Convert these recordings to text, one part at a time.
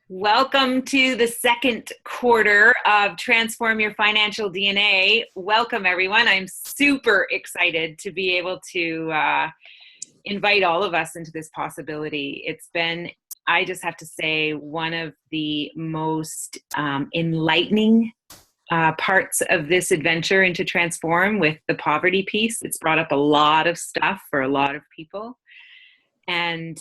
Welcome to the second quarter of Transform Your Financial DNA. Welcome, everyone. I'm super excited to be able to invite all of us into this possibility. It's been, I just have to say, one of the most enlightening parts of this adventure into Transform with the poverty piece. It's brought up a lot of stuff for a lot of people. And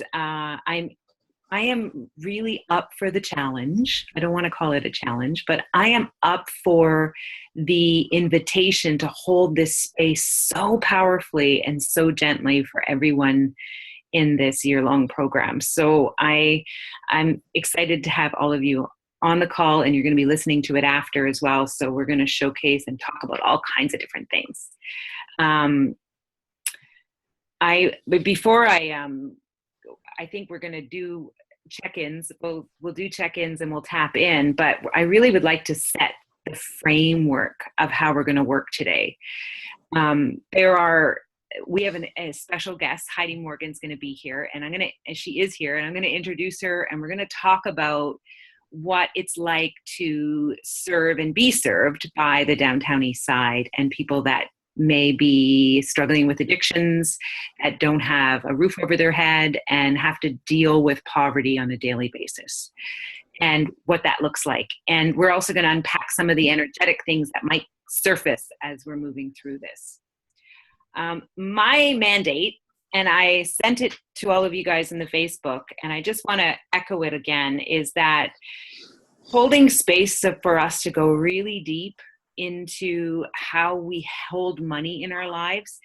I am really up for the challenge. I don't want to call it a challenge, but I am up for the invitation to hold this space so powerfully and so gently for everyone in this year-long program. So I'm excited to have all of you on the call, and you're going to be listening to it after as well. So we're going to showcase and talk about all kinds of different things. But before I think we're going to do check-ins. We'll do check-ins and we'll tap in, but I really would like to set the framework of how we're going to work today. We have a special guest. Heidi Morgan's going to be here, and she is here, and I'm going to introduce her, and we're going to talk about what it's like to serve and be served by the downtown east side and people that may be struggling with addictions, that don't have a roof over their head and have to deal with poverty on a daily basis, and what that looks like. And we're also going to unpack some of the energetic things that might surface as we're moving through this. My mandate, and I sent it to all of you guys in the Facebook, and I just want to echo it again, is that holding space for us to go really deep into how we hold money in our lives.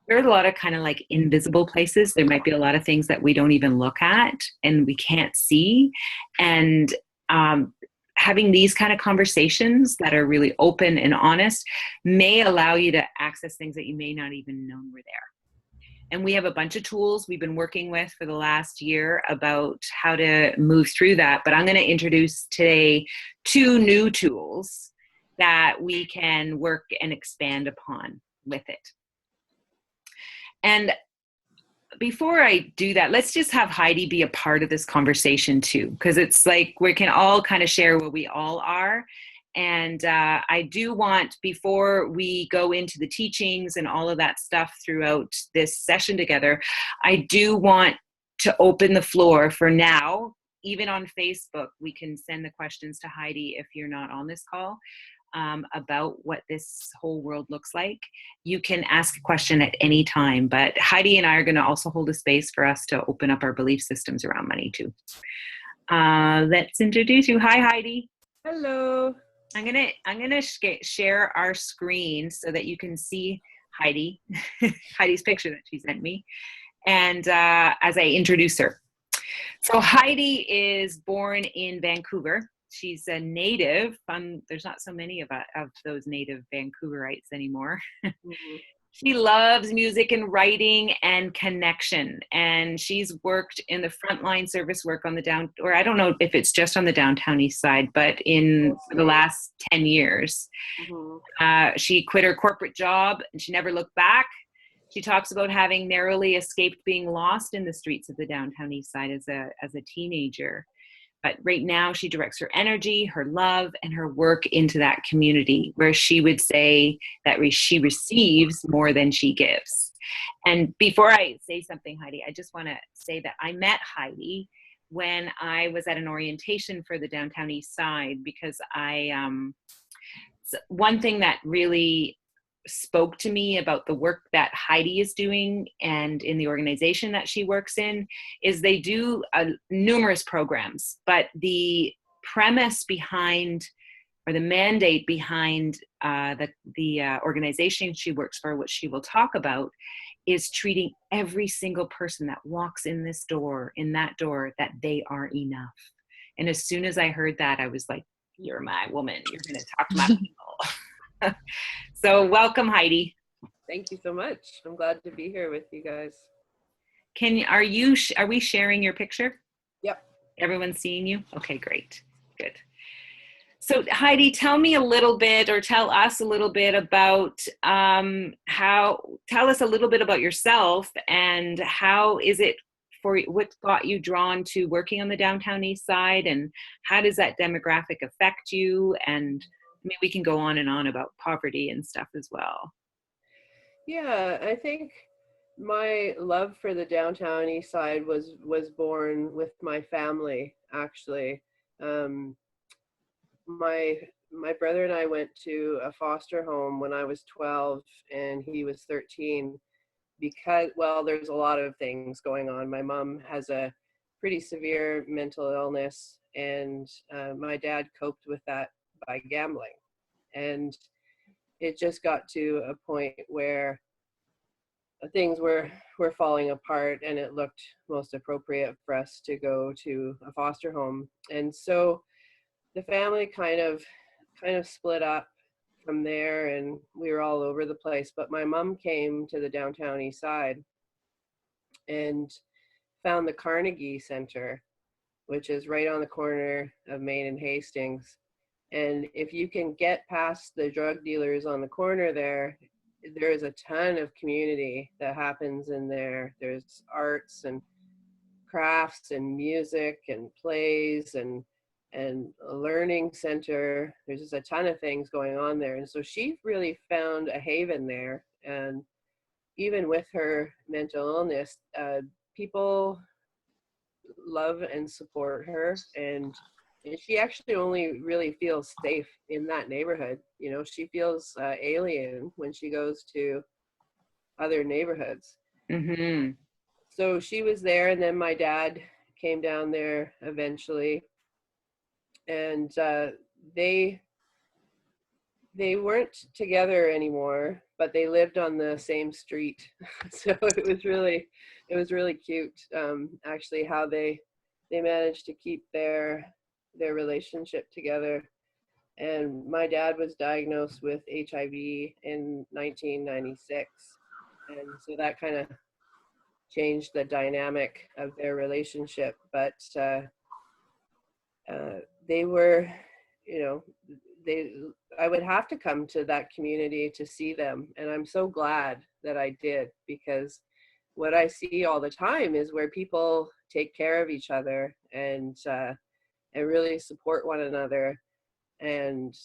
There's a lot of kind of like invisible places. There might be a lot of things that we don't even look at and we can't see. And having these kind of conversations that are really open and honest may allow you to access things that you may not even know were there. And we have a bunch of tools we've been working with for the last year about how to move through that. But I'm going to introduce today 2 new tools that we can work and expand upon with it. And before I do that, let's just have Heidi be a part of this conversation too, because it's like we can all kind of share where we all are. And I do want, before we go into the teachings and all of that stuff throughout this session together, I do want to open the floor for now. Even on Facebook, we can send the questions to Heidi if you're not on this call. About what this whole world looks like. You can ask a question at any time, but Heidi and I are going to also hold a space for us to open up our belief systems around money too. Let's introduce you. Hi, Heidi. Hello. I'm gonna share our screen so that you can see Heidi, Heidi's picture that she sent me, and as I introduce her. So Heidi is born in Vancouver. She's a native. There's not so many of those native Vancouverites anymore. Mm-hmm. She loves music and writing and connection. And she's worked in the frontline service work on or I don't know if it's just on the downtown east side, but for the last 10 years. Mm-hmm. She quit her corporate job and she never looked back. She talks about having narrowly escaped being lost in the streets of the downtown east side as a teenager. But right now she directs her energy, her love, and her work into that community where she would say that she receives more than she gives. And before I say something, Heidi, I just want to say that I met Heidi when I was at an orientation for the downtown east side, because one thing that really spoke to me about the work that Heidi is doing and in the organization that she works in is they do numerous programs, but the premise behind, or the mandate behind the organization she works for, which she will talk about, is treating every single person that walks in that door, that they are enough. And as soon as I heard that, I was like, you're my woman. You're going to talk to my people. So welcome, Heidi. Thank you so much. I'm glad to be here with you guys. Are we sharing your picture? Yep. Everyone's seeing you? Okay, great. Good. So Heidi, tell us a little bit about tell us a little bit about yourself and how is it what got you drawn to working on the downtown east side, and how does that demographic affect you? And I mean, we can go on and on about poverty and stuff as well. Yeah, I think my love for the downtown east side was born with my family, actually. Um, my my brother and I went to a foster home when I was 12 and he was 13 because, well, there's a lot of things going on. My mom has a pretty severe mental illness, and my dad coped with that by gambling. And it just got to a point where things were falling apart, and it looked most appropriate for us to go to a foster home. And so the family kind of split up from there, and we were all over the place. But my mom came to the downtown east side and found the Carnegie Center, which is right on the corner of Main and Hastings. And if you can get past the drug dealers on the corner there, there is a ton of community that happens in there. There's arts and crafts and music and plays and a learning center. There's just a ton of things going on there. And so she really found a haven there. And even with her mental illness, people love and support her. And she actually only really feels safe in that neighborhood. You know, she feels alien when she goes to other neighborhoods. Mm-hmm. So she was there, and then my dad came down there eventually, and they weren't together anymore, but they lived on the same street. So it was really cute, actually, how they managed to keep their relationship together. And my dad was diagnosed with HIV in 1996, and so that kind of changed the dynamic of their relationship. But they were, you know, I would have to come to that community to see them, and I'm so glad that I did, because what I see all the time is where people take care of each other and really support one another. And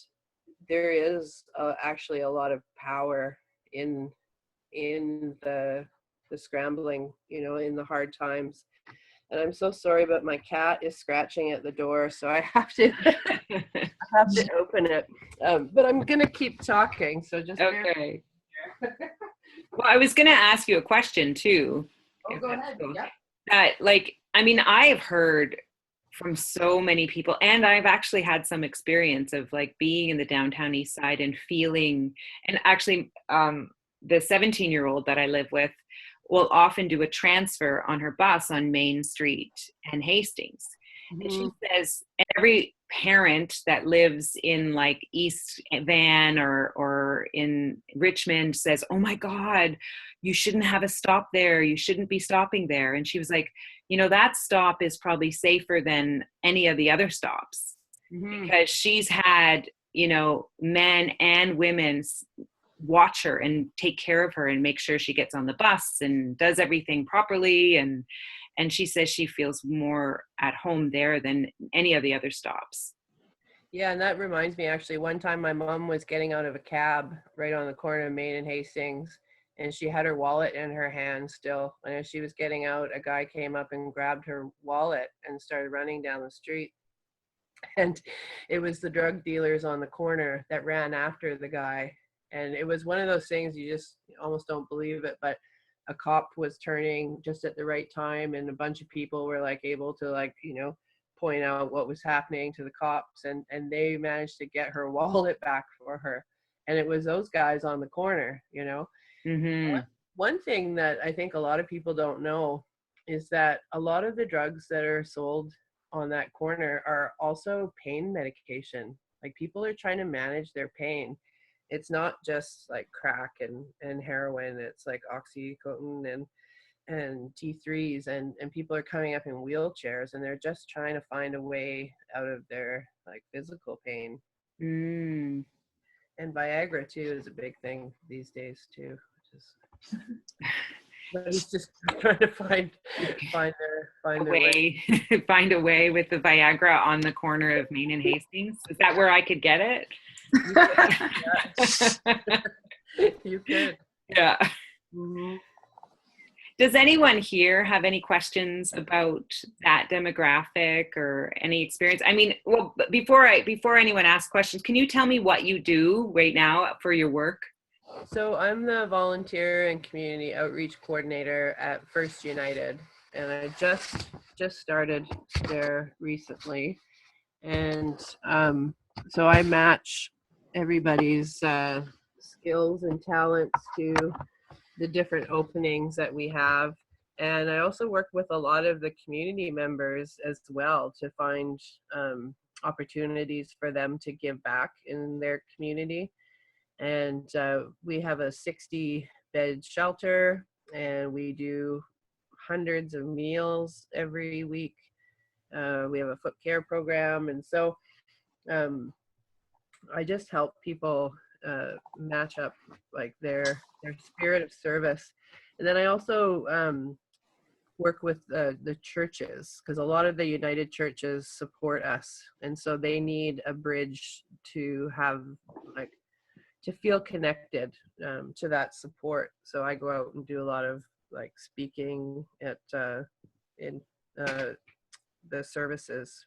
there is actually a lot of power in the scrambling, you know, in the hard times. And I'm so sorry, but my cat is scratching at the door, so I have to I have to open it. But I'm gonna keep talking, so just okay. Well, I was going to ask you a question too. Oh, go ahead. Cool. Yeah. That, like, I mean, I've heard from so many people, and I've actually had some experience of like being in the downtown east side and feeling, and actually the 17-year-old that I live with will often do a transfer on her bus on Main Street and Hastings. Mm-hmm. And she says every parent that lives in like East Van or in Richmond says, oh my God, you shouldn't have a stop there. You shouldn't be stopping there. And she was like, you know, that stop is probably safer than any of the other stops. Mm-hmm. Because she's had, you know, men and women watch her and take care of her and make sure she gets on the bus and does everything properly. And she says she feels more at home there than any of the other stops. Yeah, and that reminds me, actually, one time my mom was getting out of a cab right on the corner of Main and Hastings, and she had her wallet in her hand still. And as she was getting out, a guy came up and grabbed her wallet and started running down the street. And it was the drug dealers on the corner that ran after the guy. And it was one of those things you just almost don't believe it, but a cop was turning just at the right time, and a bunch of people were like able to, like, you know, point out what was happening to the cops, and they managed to get her wallet back for her. And it was those guys on the corner, you know. Mm-hmm. One thing that I think a lot of people don't know is that a lot of the drugs that are sold on that corner are also pain medication. Like, people are trying to manage their pain. It's not just like crack and heroin. It's like Oxycontin and T3s, and people are coming up in wheelchairs, and they're just trying to find a way out of their like physical pain. Mm. And Viagra too is a big thing these days too. Which is But he's just trying to find A their way. way, find a way with the Viagra on the corner of Main and Hastings. Is that where I could get it? You could. Yeah. Mm-hmm. Does anyone here have any questions about that demographic or any experience? I mean, well, before anyone asks questions, can you tell me what you do right now for your work? So I'm the volunteer and community outreach coordinator at First United, and I just started there recently. And so I match everybody's skills and talents to the different openings that we have. And I also work with a lot of the community members as well to find opportunities for them to give back in their community. And we have a 60-bed shelter, and we do hundreds of meals every week. We have a foot care program, and so I just help people match up like their spirit of service. And then I also work with the churches, because a lot of the United churches support us, and so they need a bridge to have like to feel connected to that support. So I go out and do a lot of like speaking at in the services.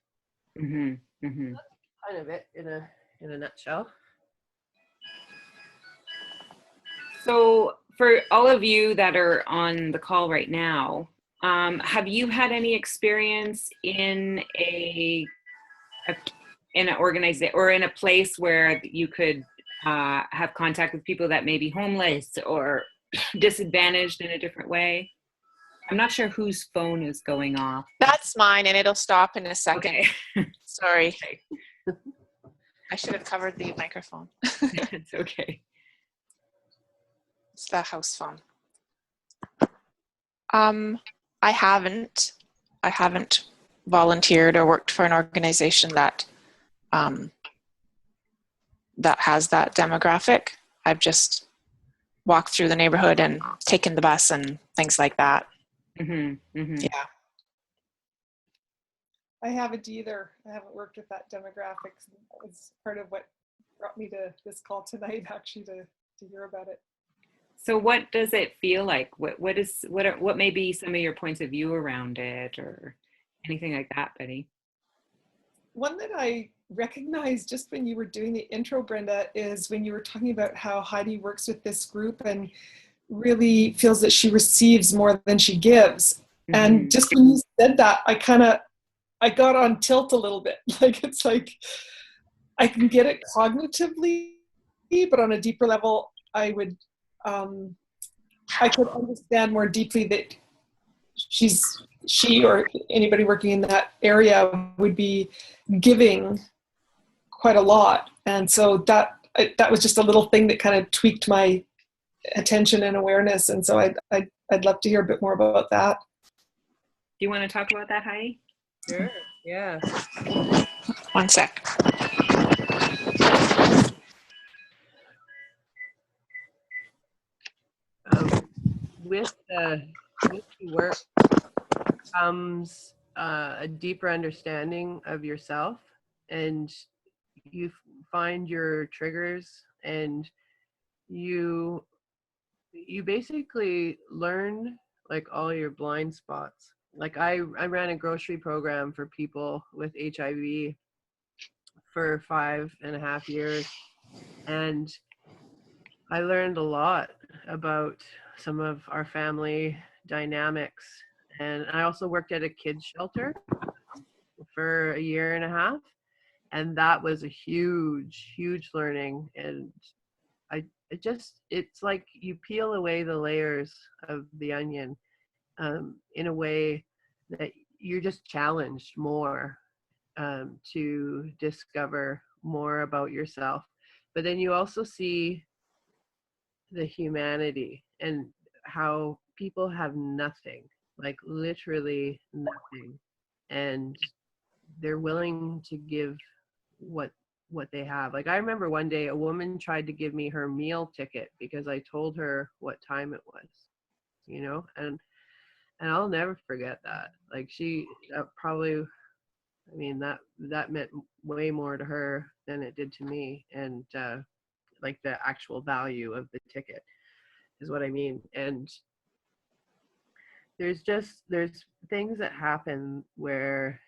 Mm-hmm. Mm-hmm. Kind of it in a nutshell. So, for all of you that are on the call right now, have you had any experience in in an organization or in a place where you could have contact with people that may be homeless or disadvantaged in a different way? I'm not sure whose phone is going off. That's mine, and it'll stop in a second. Okay. Sorry. Okay. I should have covered the microphone. It's okay. It's the house phone. I haven't volunteered or worked for an organization that that has that demographic. I've just walked through the neighborhood and taken the bus and things like that. Mm-hmm. Mm-hmm. Yeah. I haven't either. I haven't worked with that demographic. It's part of what brought me to this call tonight, actually, to hear about it. So what does it feel like? What may be some of your points of view around it or anything like that, Betty? One that I recognized just when you were doing the intro, Brenda, is when you were talking about how Heidi works with this group and really feels that she receives more than she gives. Mm-hmm. And just when you said that, I got on tilt a little bit. Like, it's like, I can get it cognitively, but on a deeper level, I could understand more deeply that she or anybody working in that area would be giving quite a lot. And so that was just a little thing that kind of tweaked my attention and awareness. And so I'd love to hear a bit more about that. Do you want to talk about that, Heidi? Sure. Yeah. One sec. With the work comes a deeper understanding of yourself, and you find your triggers, and you basically learn like all your blind spots. Like I ran a grocery program for people with HIV for 5.5 years, and I learned a lot about some of our family dynamics. And I also worked at a kids shelter for 1.5 years, and that was a huge learning. And it's like you peel away the layers of the onion in a way that you're just challenged more to discover more about yourself. But then you also see the humanity and how people have nothing, like literally nothing, and they're willing to give what they have. Like I remember one day a woman tried to give me her meal ticket because I told her what time it was, you know, and I'll never forget that. Like that probably, I mean, that meant way more to her than it did to me. And like the actual value of the ticket is what I mean. And there's things that happen where,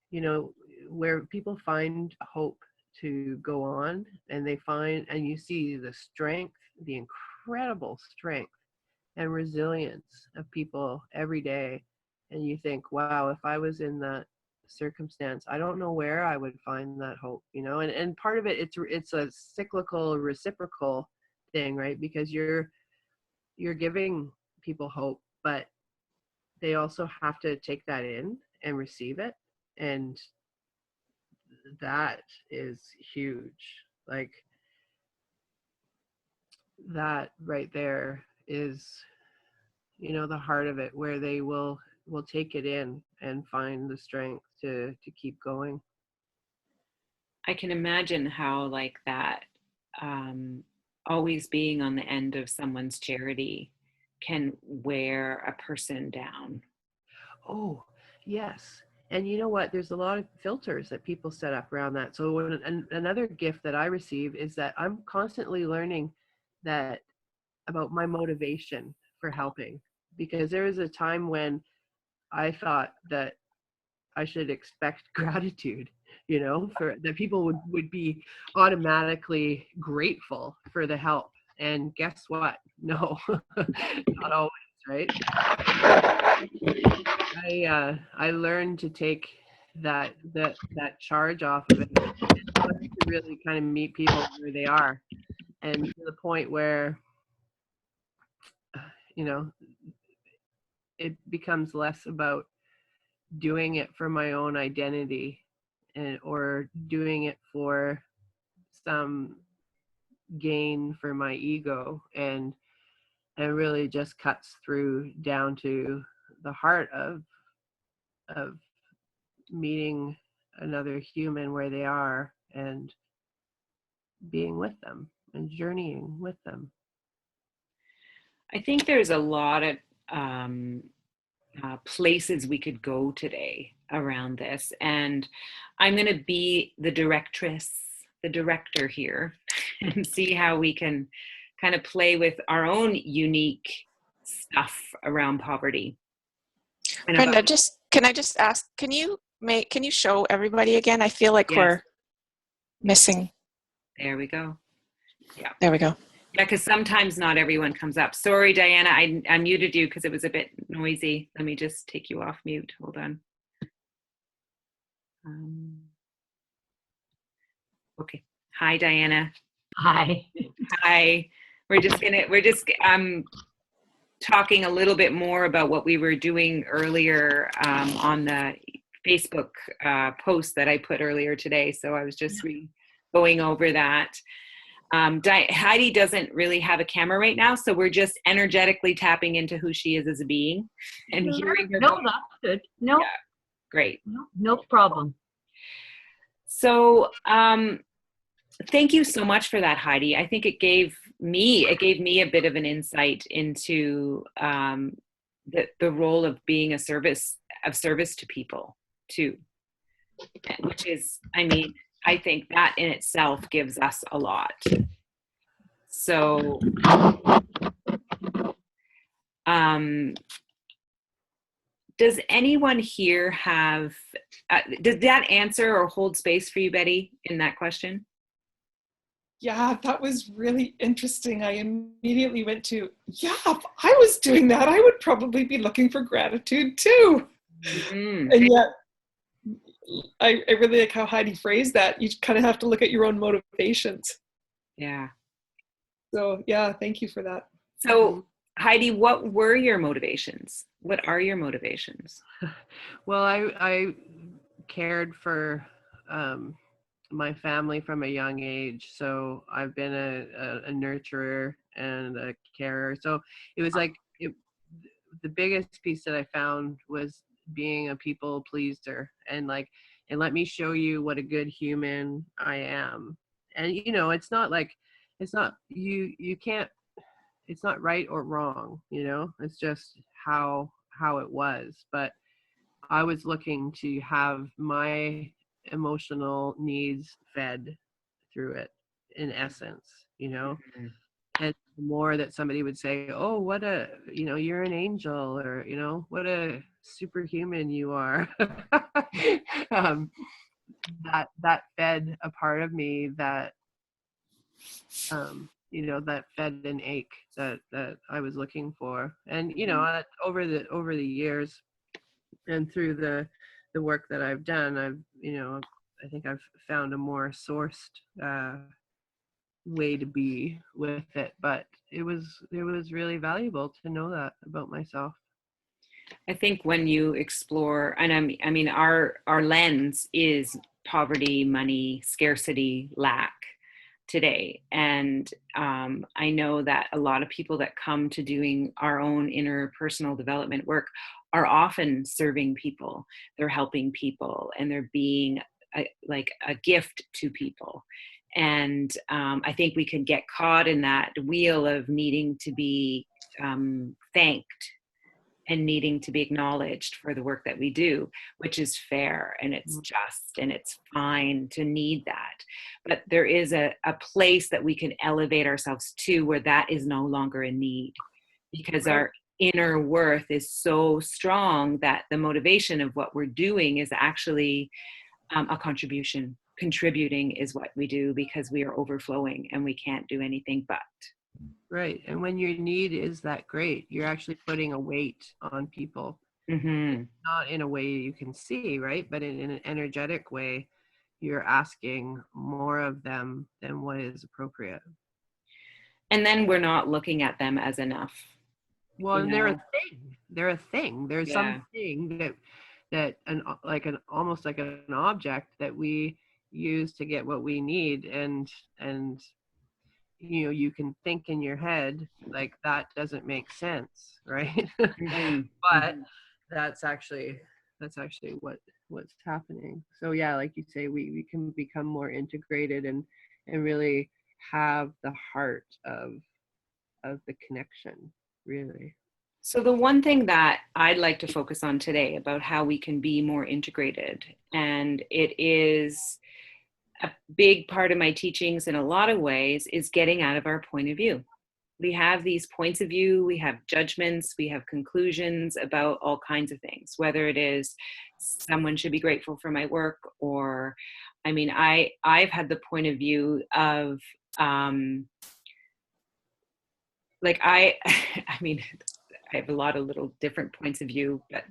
you know, where people find hope to go on, and and you see the strength, the incredible strength and resilience of people every day. And you think, wow, if I was in that circumstance, I don't know where I would find that hope, you know. And part of it, it's a cyclical reciprocal thing, right? Because you're giving people hope, but they also have to take that in and receive it. And that is huge. Like, that right there is, you know, the heart of it, where they will take it in and find the strength to keep going. I can imagine how like that, always being on the end of someone's charity can wear a person down. Oh, yes. And you know what? There's a lot of filters that people set up around that. So another gift that I receive is that I'm constantly learning that about my motivation for helping, because there was a time when I thought that I should expect gratitude, you know, for that people would be automatically grateful for the help. And guess what? No, not always, right? I learned to take that charge off of it, and to really kind of meet people where they are, and to the point where, you know, it becomes less about doing it for my own identity, or doing it for some gain for my ego, and really just cuts through down to the heart of meeting another human where they are, and being with them and journeying with them. I think there's a lot of places we could go today around this, and I'm going to be the director here, and see how we can kind of play with our own unique stuff around poverty. And Brenda, can I just ask, can you show everybody again? I feel like we're missing. There we go. Yeah. There we go. Yeah, because sometimes not everyone comes up. Sorry, Diana, I muted you because it was a bit noisy. Let me just take you off mute. Hold on. Okay. Hi, Diana. Hi. Hi. We're just talking a little bit more about what we were doing earlier on the Facebook post that I put earlier today. So I was just going over that. Heidi doesn't really have a camera right now, so we're just energetically tapping into who she is as a being and hearing her. No, that's good. No, yeah, great. No problem. So, thank you so much for that, Heidi. I think it gave me a bit of an insight into the role of being of service to people too, which is, I mean, I think that in itself gives us a lot. So, does anyone here have, does that answer or hold space for you, Betty, in that question? Yeah, that was really interesting. I immediately went to, yeah, if I was doing that, I would probably be looking for gratitude too. Mm-hmm. And yet, I really like how Heidi phrased that. You kind of have to look at your own motivations. Yeah. So yeah, thank you for that. So Heidi, what were your motivations? What are your motivations? Well, I cared for my family from a young age. So I've been a nurturer and a carer. So it was like, the biggest piece that I found was being a people pleaser, and let me show you what a good human I am. And you know, it's not you can't it's not right or wrong, it's just how it was. But I was looking to have my emotional needs fed through it, in essence, Mhm. and the more that somebody would say, oh, what a, you're an angel, or, what a superhuman you are, um, that fed a part of me that, that fed an ache that I was looking for. And, over the years and through the work that I've done, I think I've found a more sourced way to be with it. But it was really valuable to know that about myself. I think when you explore, and I mean, our lens is poverty, money, scarcity, lack today. And I know that a lot of people that come to doing our own interpersonal development work are often serving people. They're helping people, and they're being like a gift to people. And I think we can get caught in that wheel of needing to be thanked and needing to be acknowledged for the work that we do, which is fair and it's just and it's fine to need that. But there is a place that we can elevate ourselves to where that is no longer a need, because Right. our inner worth is so strong that the motivation of what we're doing is actually a contribution. Contributing is what we do because we are overflowing and we can't do anything but. Right. And when your need is that great, you're actually putting a weight on people. Mm-hmm. Not in a way you can see, right? But in an energetic way, you're asking more of them than what is appropriate. And then we're not looking at them as enough. Well, You and know? they're a thing. There's Yeah. something that almost like an object that we use to get what we need, and you can think in your head like that doesn't make sense, right? Mm-hmm. But that's actually what's happening. So yeah, like you say, we can become more integrated and really have the heart of the connection, really. So the one thing that I'd like to focus on today about how we can be more integrated, and it is a big part of my teachings in a lot of ways, is getting out of our point of view. We have these points of view, we have judgments, we have conclusions about all kinds of things, whether it is someone should be grateful for my work, or, I mean, I've had the point of view of, I mean, I have a lot of little different points of view, but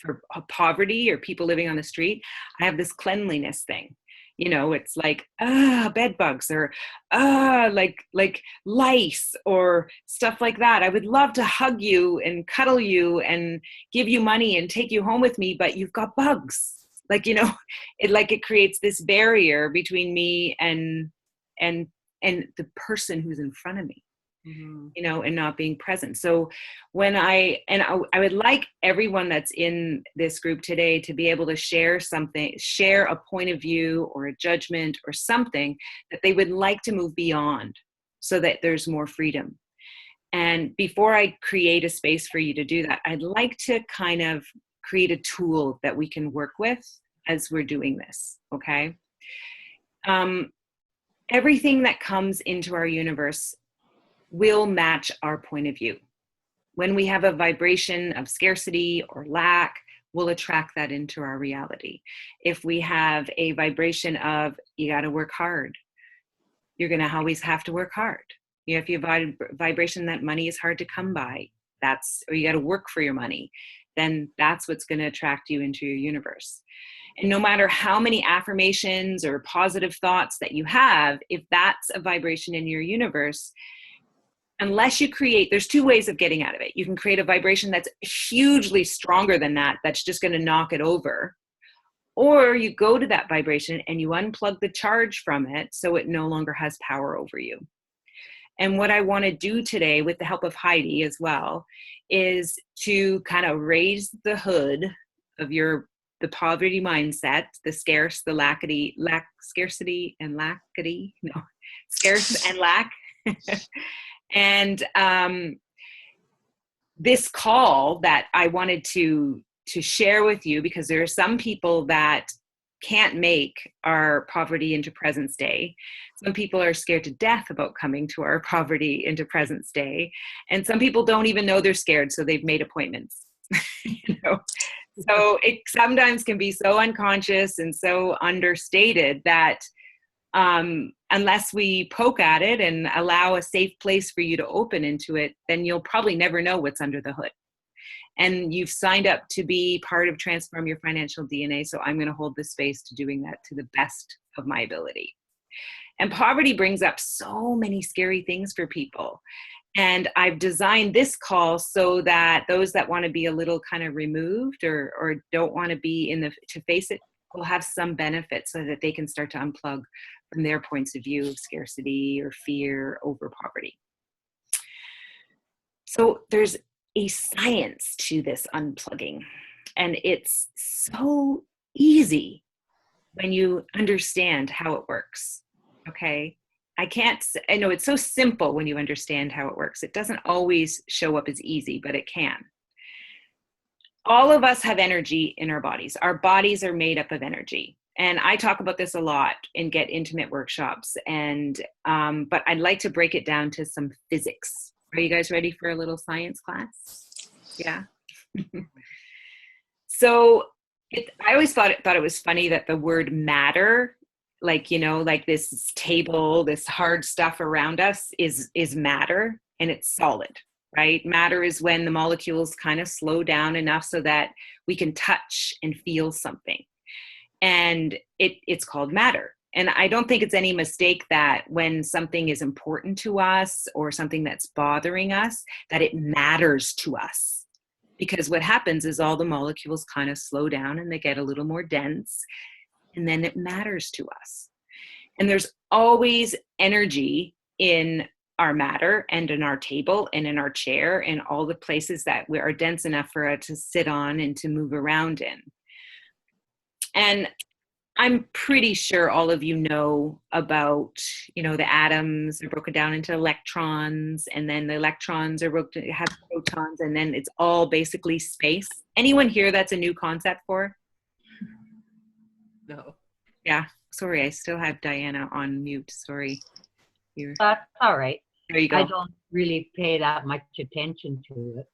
for poverty or people living on the street, I have this cleanliness thing. It's like, bed bugs, or like lice or stuff like that. I would love to hug you and cuddle you and give you money and take you home with me, but you've got bugs. It creates this barrier between me and the person who's in front of me. Mm-hmm. And not being present. So I would like everyone that's in this group today to be able to share a point of view or a judgment or something that they would like to move beyond, so that there's more freedom. And before I create a space for you to do that, I'd like to kind of create a tool that we can work with as we're doing this, okay? Everything that comes into our universe will match our point of view. When we have a vibration of scarcity or lack, we'll attract that into our reality. If we have a vibration of you got to work hard, you're going to always have to work hard. If you have a vibration that money is hard to come by, or you got to work for your money, then that's what's going to attract you into your universe. And no matter how many affirmations or positive thoughts that you have, if that's a vibration in your universe, unless you there's two ways of getting out of it. You can create a vibration that's hugely stronger than that, that's just going to knock it over. Or you go to that vibration and you unplug the charge from it so it no longer has power over you. And what I want to do today, with the help of Heidi as well, is to kind of raise the hood of the poverty mindset, the scarce, the scarcity and lackity, no, scarce and lack. And this call that I wanted to share with you, because there are some people that can't make our poverty into presence day. Some people are scared to death about coming to our poverty into presence day. And some people don't even know they're scared, so they've made appointments. You know? So it sometimes can be so unconscious and so understated that unless we poke at it and allow a safe place for you to open into it, then you'll probably never know what's under the hood. And you've signed up to be part of Transform Your Financial DNA. So I'm going to hold the space to doing that to the best of my ability. And poverty brings up so many scary things for people. And I've designed this call so that those that want to be a little kind of removed or don't want to be to face it will have some benefit so that they can start to unplug from their points of view of scarcity or fear over poverty. So there's a science to this unplugging, and it's so easy when you understand how it works. Okay, I know it's so simple when you understand how it works. It doesn't always show up as easy, but it can. All of us have energy in our bodies. Our bodies are made up of energy. And I talk about this a lot in Get Intimate workshops. And but I'd like to break it down to some physics. Are you guys ready for a little science class? Yeah. So I always thought it was funny that the word matter, like, you know, like this table, this hard stuff around us is matter, and it's solid, right? Matter is when the molecules kind of slow down enough so that we can touch and feel something. And it's called matter. And I don't think it's any mistake that when something is important to us or something that's bothering us, that it matters to us. Because what happens is all the molecules kind of slow down and they get a little more dense, and then it matters to us. And there's always energy in our matter and in our table and in our chair and all the places that we are dense enough for it to sit on and to move around in. And I'm pretty sure all of you know about, you know, the atoms are broken down into electrons, and then the electrons are have protons, and then it's all basically space. Anyone here that's a new concept for? No. Yeah, sorry, I still have Diana on mute. Sorry. Here. That's all right. There you go. I don't really pay that much attention to it.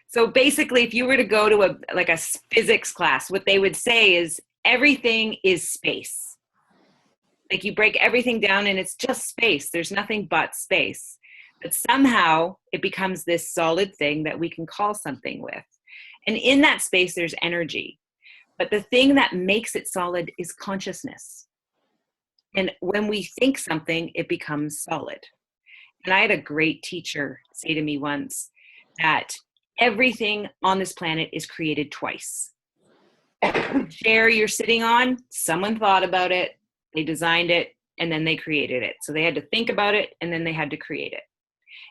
So basically, if you were to go to a physics class, what they would say is everything is space. Like you break everything down and it's just space. There's nothing but space. But somehow it becomes this solid thing that we can call something with. And in that space, there's energy. But the thing that makes it solid is consciousness. And when we think something, it becomes solid. And I had a great teacher say to me once that everything on this planet is created twice. The chair you're sitting on, someone thought about it, they designed it, and then they created it. So they had to think about it, and then they had to create it.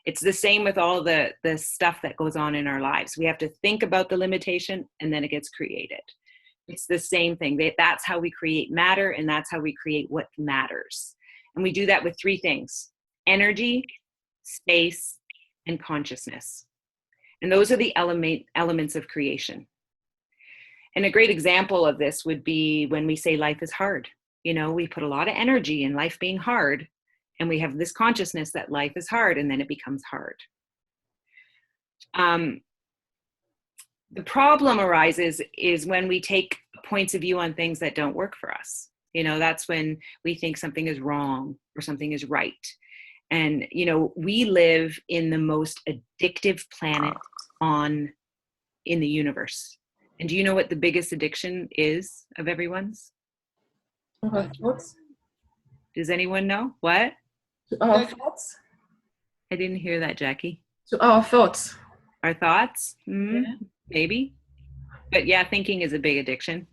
It's the same with all the stuff that goes on in our lives. We have to think about the limitation, and then it gets created. It's the same thing. That's how we create matter, and that's how we create what matters. And we do that with three things: energy, space, and consciousness. And those are the elements of creation. And a great example of this would be when we say life is hard. You know, we put a lot of energy in life being hard, and we have this consciousness that life is hard, and then it becomes hard. The problem arises is when we take points of view on things that don't work for us. You know, that's when we think something is wrong or something is right. And, you know, we live in the most addictive planet in the universe. And do you know what the biggest addiction is of everyone's? Thoughts? Does anyone know? What? To our thoughts? I didn't hear that, Jackie. To our thoughts. Our thoughts? Yeah. Maybe. But yeah, thinking is a big addiction.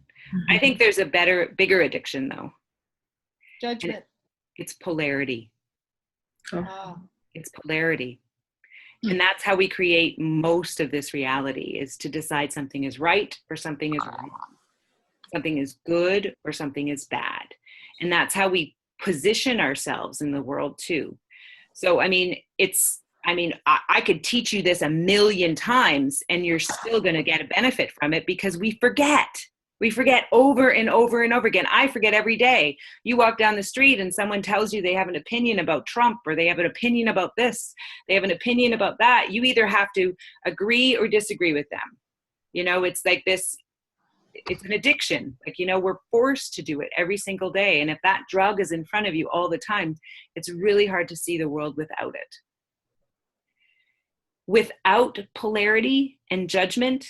I think there's a bigger addiction though. Judgment. It's polarity. Ah. It's polarity. And that's how we create most of this reality, is to decide something is right or something is wrong. Something is good or something is bad. And that's how we position ourselves in the world too. So, I mean, it's I mean, I could teach you this 1,000,000 times and you're still going to get a benefit from it, because we forget. We forget over and over and over again. I forget every day. You walk down the street and someone tells you they have an opinion about Trump, or they have an opinion about this, they have an opinion about that. You either have to agree or disagree with them. You know, it's like this, it's an addiction. Like, you know, we're forced to do it every single day. And if that drug is in front of you all the time, it's really hard to see the world without it. Without polarity and judgment,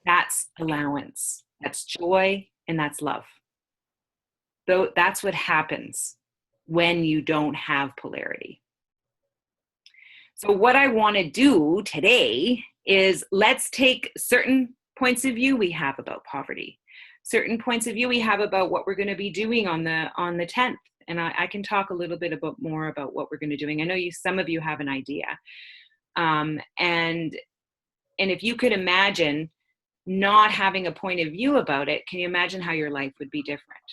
that's allowance, that's joy, and that's love. Though that's what happens when you don't have polarity. So what I want to do today is, let's take certain points of view we have about poverty, certain points of view we have about what we're going to be doing on the 10th. And I can talk a little bit more about what we're going to be doing. I know some of you have an idea. And if you could imagine not having a point of view about it, can you imagine how your life would be different?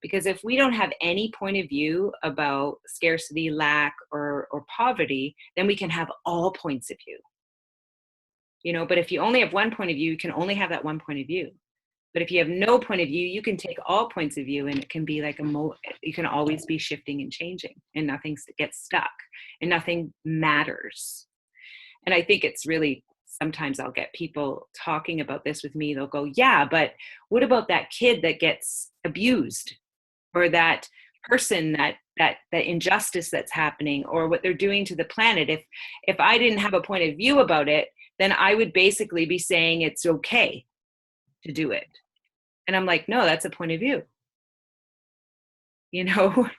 Because if we don't have any point of view about scarcity, lack, or poverty, then we can have all points of view. You know, but if you only have one point of view, you can only have that one point of view. But if you have no point of view, you can take all points of view, and it can be like you can always be shifting and changing, and nothing gets stuck, and nothing matters. And I think it's really, sometimes I'll get people talking about this with me. They'll go, yeah, but what about that kid that gets abused, or that person, that injustice that's happening, or what they're doing to the planet? If I didn't have a point of view about it, then I would basically be saying it's okay to do it. And I'm like, no, that's a point of view. You know,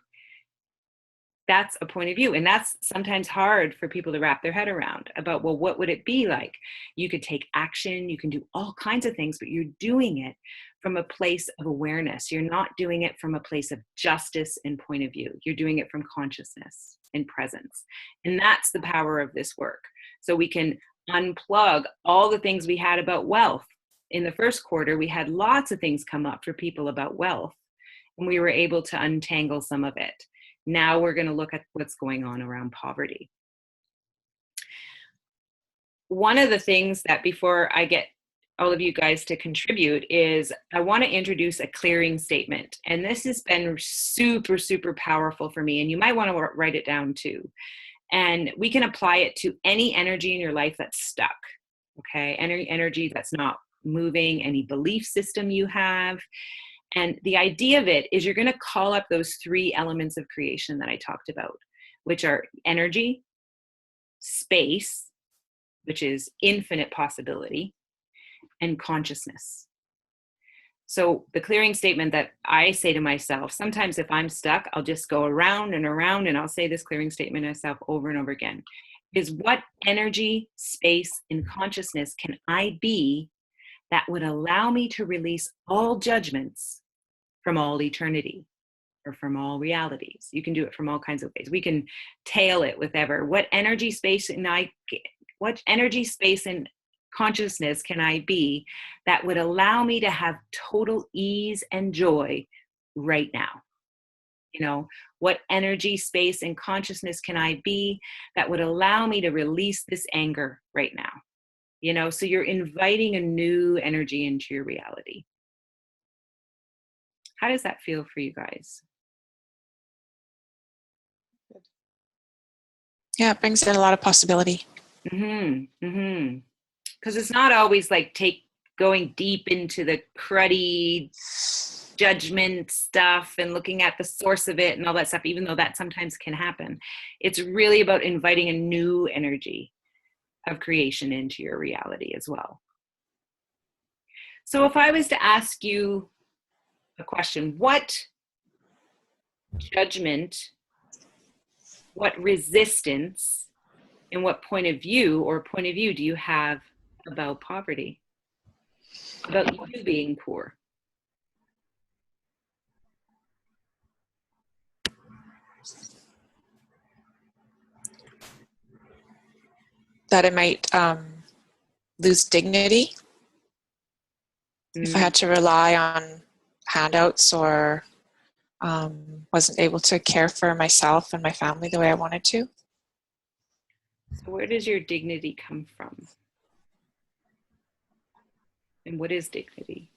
that's a point of view. And that's sometimes hard for people to wrap their head around, about, well, what would it be like? You could take action, you can do all kinds of things, but you're doing it from a place of awareness. You're not doing it from a place of justice and point of view. You're doing it from consciousness and presence. And that's the power of this work. So we can unplug all the things we had about wealth. In the first quarter, we had lots of things come up for people about wealth, and we were able to untangle some of it. Now we're going to look at what's going on around poverty. One of the things that, before I get all of you guys to contribute, is I want to introduce a clearing statement. And this has been super, super powerful for me. And you might want to write it down too. And we can apply it to any energy in your life that's stuck. Okay. Any energy that's not moving, any belief system you have. And the idea of it is, you're going to call up those 3 elements of creation that I talked about, which are energy, space, which is infinite possibility, and consciousness. So the clearing statement that I say to myself, sometimes if I'm stuck, I'll just go around and around, and I'll say this clearing statement to myself over and over again, is, what energy, space, and consciousness can I be that would allow me to release all judgments from all eternity, or from all realities? You can do it from all kinds of ways. We can tail it with ever. What energy, space, and consciousness can I be that would allow me to have total ease and joy right now? You know, what energy, space, and consciousness can I be that would allow me to release this anger right now? You know, so you're inviting a new energy into your reality. How does that feel for you guys? Yeah, it brings in a lot of possibility. Because it's not always like going deep into the cruddy judgment stuff and looking at the source of it and all that stuff, even though that sometimes can happen. It's really about inviting a new energy of creation into your reality as well. So if I was to ask you a question, what judgment, what resistance, and what point of view do you have about poverty, about you being poor? That I might lose dignity if I had to rely on handouts, or wasn't able to care for myself and my family the way I wanted to. So where does your dignity come from? And what is dignity?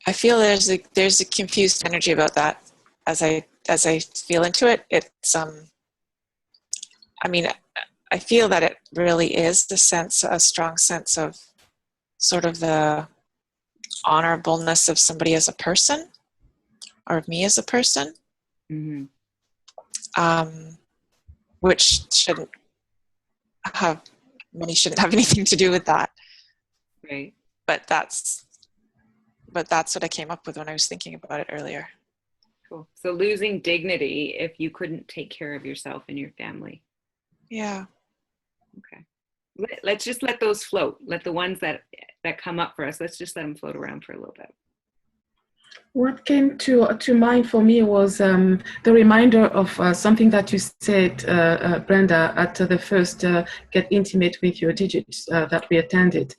I feel there's a confused energy about that. As I feel into it, it's I mean, I feel that it really is a strong sense of sort of the honorableness of somebody as a person, or of me as a person, Mm-hmm. Which shouldn't have money shouldn't have anything to do with that. Right. But that's what I came up with when I was thinking about it earlier. Cool. So losing dignity if you couldn't take care of yourself and your family. Yeah. Okay. Let's just let those float. Let the ones that come up for us, let's just let them float around for a little bit. What came to mind for me was the reminder of something that you said, Brenda, at the first Get Intimate with Your Digits that we attended,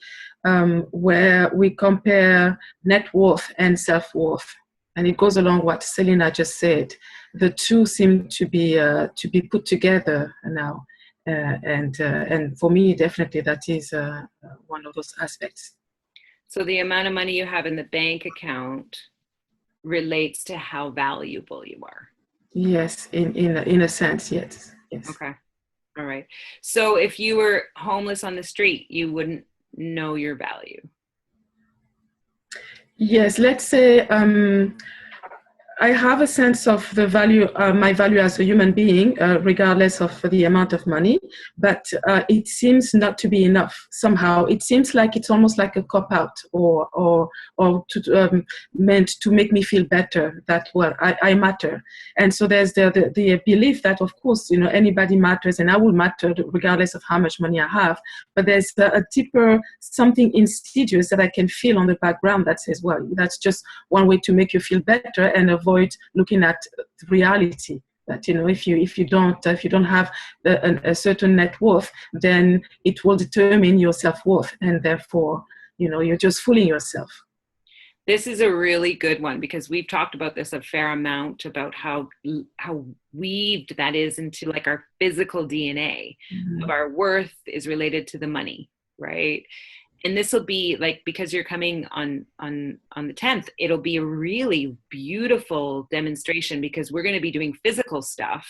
where we compare net worth and self-worth. And it goes along what Selena just said. The two seem to be put together now. And for me, definitely, that is one of those aspects. So the amount of money you have in the bank account relates to how valuable you are. Yes, in a sense, yes. Okay. All right. So if you were homeless on the street, you wouldn't know your value. Yes, let's say I have a sense of the value, my value as a human being, regardless of the amount of money, but it seems not to be enough somehow. It seems like it's almost like a cop-out or meant to make me feel better that, well, I matter. And so there's the belief that, of course, anybody matters and I will matter regardless of how much money I have. But there's a deeper something insidious that I can feel on the background that says, well, that's just one way to make you feel better and avoid looking at reality. That if you don't have a certain net worth, then it will determine your self-worth, and therefore you're just fooling yourself. This is a really good one because we've talked about this a fair amount about how weaved that is into like our physical DNA of our worth is related to the money, right? And this will be like, because you're coming on the 10th, it'll be a really beautiful demonstration because we're going to be doing physical stuff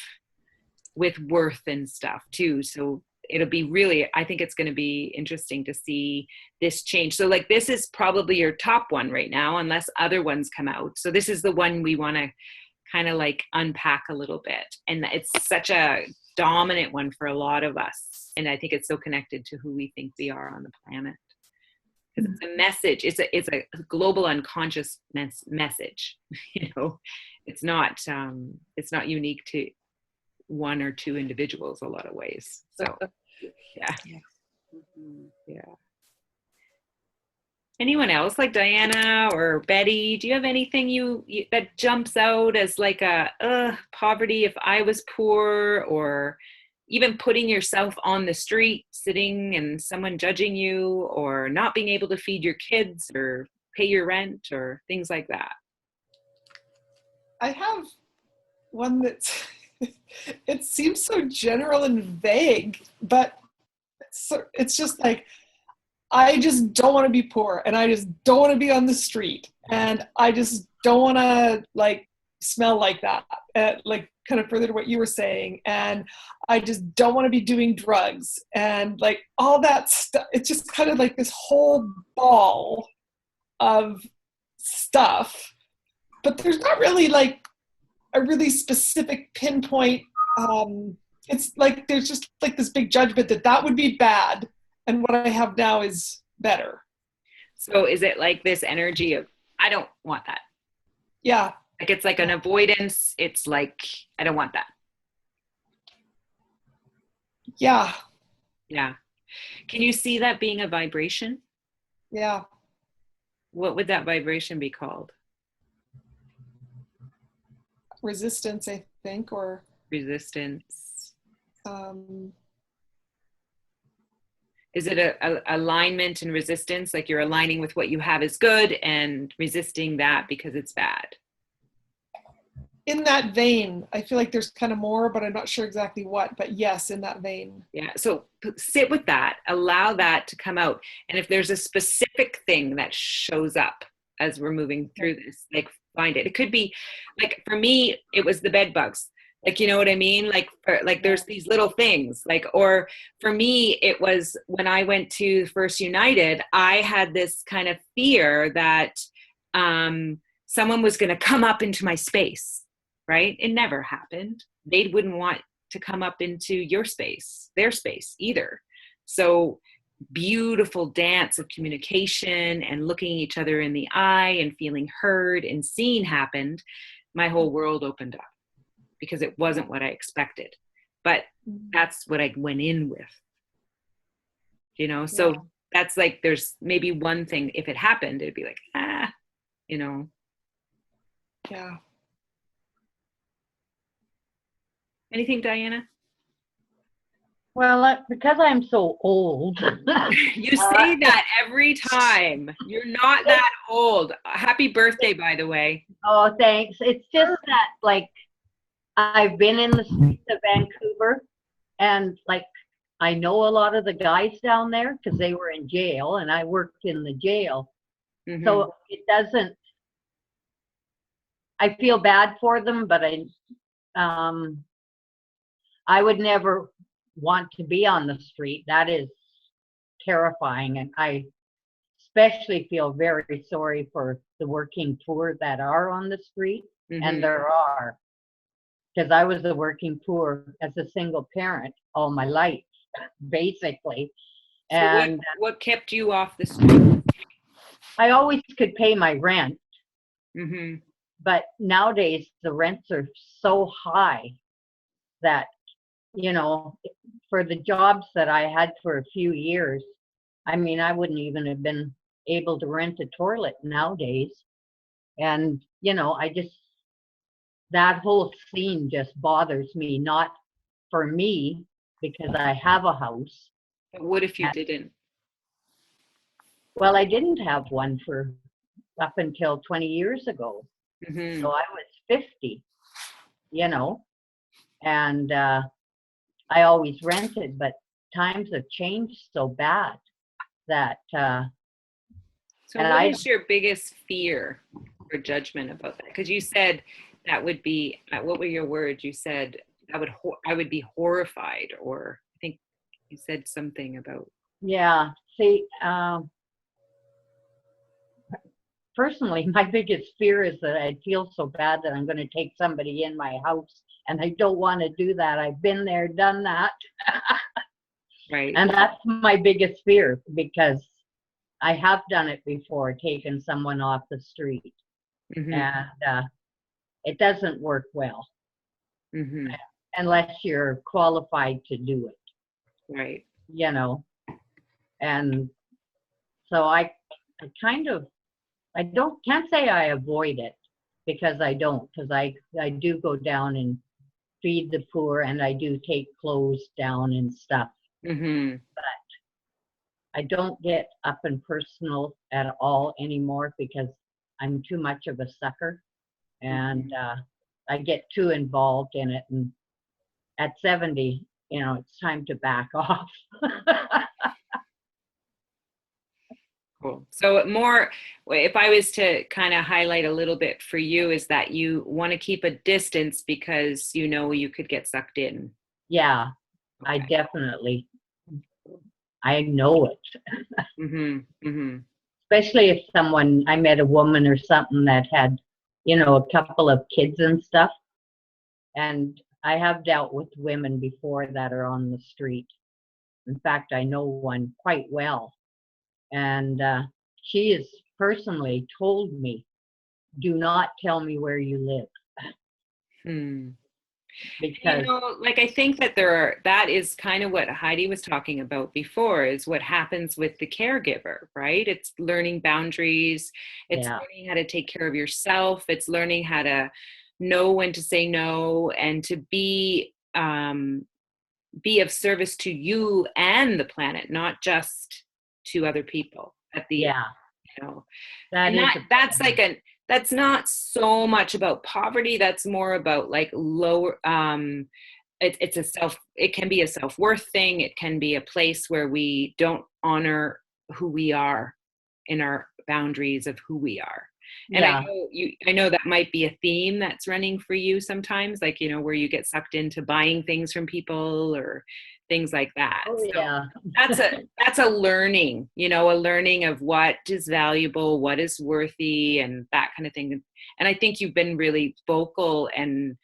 with worth and stuff too. So it'll be really, I think it's going to be interesting to see this change. So like, this is probably your top one right now, unless other ones come out. So this is the one we want to kind of like unpack a little bit. And it's such a dominant one for a lot of us. And I think it's so connected to who we think we are on the planet. Because it's a message, it's a global unconscious message. It's not unique to one or two individuals a lot of ways. So yeah. Yeah. Anyone else, like Diana or Betty, do you have anything you that jumps out as like a poverty if I was poor, or even putting yourself on the street, sitting and someone judging you, or not being able to feed your kids or pay your rent or things like that? I have one that's, it seems so general and vague, but it's just like, I just don't want to be poor, and I just don't want to be on the street, and I just don't want to like smell like that, like kind of further to what you were saying, and I just don't want to be doing drugs and like all that stuff. It's just kind of like this whole ball of stuff, but there's not really like a really specific pinpoint. It's like there's just like this big judgment that would be bad, and what I have now is better. So is it like this energy of, I don't want that? Yeah. Like it's like an avoidance. It's like, I don't want that. Yeah. Yeah. Can you see that being a vibration? Yeah. What would that vibration be called? Resistance, I think, or resistance. Is it a alignment and resistance? Like you're aligning with what you have is good and resisting that because it's bad? in that vein. I feel like there's kind of more, but I'm not sure exactly what, but yes, in that vein. Yeah. So sit with that, allow that to come out. And if there's a specific thing that shows up as we're moving through this, like find it. It could be like, for me, it was the bed bugs. Like, you know what I mean? Like there's these little things like, or for me, it was when I went to First United, I had this kind of fear that someone was going to come up into my space, right? It never happened. They wouldn't want to come up into your space, their space either. So beautiful dance of communication and looking each other in the eye and feeling heard and seen happened. My whole world opened up because it wasn't what I expected, but that's what I went in with, you know? So that's like, there's maybe one thing, if it happened, it'd be like, you know? Yeah. Anything, Diana? Well, because I'm so old. You say that every time. You're not that old. Happy birthday, by the way. Oh, thanks. It's just that, like, I've been in the streets of Vancouver, and like, I know a lot of the guys down there because they were in jail, and I worked in the jail. Mm-hmm. So it doesn't, I feel bad for them, but I would never want to be on the street. That is terrifying. And I especially feel very sorry for the working poor that are on the street. Mm-hmm. And there are, because I was a working poor as a single parent all my life, basically. So and what kept you off the street? I always could pay my rent. Mm-hmm. But nowadays the rents are so high that, you know, for the jobs that I had for a few years, I mean, I wouldn't even have been able to rent a toilet nowadays. And, you know, that whole scene just bothers me, not for me, because I have a house. But what if you didn't? Well, I didn't have one for up until 20 years ago. Mm-hmm. So I was 50, you know, and I always rented, but times have changed so bad that So and what is your biggest fear or judgment about that? Because you said that would be, what were your words? You said I would be horrified, or I think you said something about. yeah, see, personally, my biggest fear is that I feel so bad that I'm going to take somebody in my house, and I don't want to do that. I've been there, done that. Right. And that's my biggest fear, because I have done it before, taken someone off the street. Mm-hmm. And it doesn't work well. Mm-hmm. Unless you're qualified to do it. Right. You know. And so I kind of, can't say I avoid it, because I don't, because I do go down and feed the poor, and I do take clothes down and stuff. Mm-hmm. But I don't get up and personal at all anymore, because I'm too much of a sucker, and I get too involved in it. And at 70, you know, it's time to back off. Cool. So more, if I was to kind of highlight a little bit for you, is that you want to keep a distance because you know you could get sucked in. Yeah, okay. I know it. Mm-hmm. Mm-hmm. Especially if I met a woman or something that had, you know, a couple of kids and stuff. And I have dealt with women before that are on the street. In fact, I know one quite well. And she has personally told me, do not tell me where you live. Because, you know, like, I think that that is kind of what Heidi was talking about before, is what happens with the caregiver, right? It's learning boundaries. It's learning how to take care of yourself. It's learning how to know when to say no, and to be of service to you and the planet, not just to other people at the, you know, that's that's not so much about poverty. That's more about like lower, it can be a self-worth thing. It can be a place where we don't honor who we are in our boundaries of who we are. And Yeah. I know that might be a theme that's running for you sometimes, like, where you get sucked into buying things from people or things like that. Oh, So yeah. that's a learning, a learning of what is valuable, what is worthy, and that kind of thing. And I think you've been really vocal and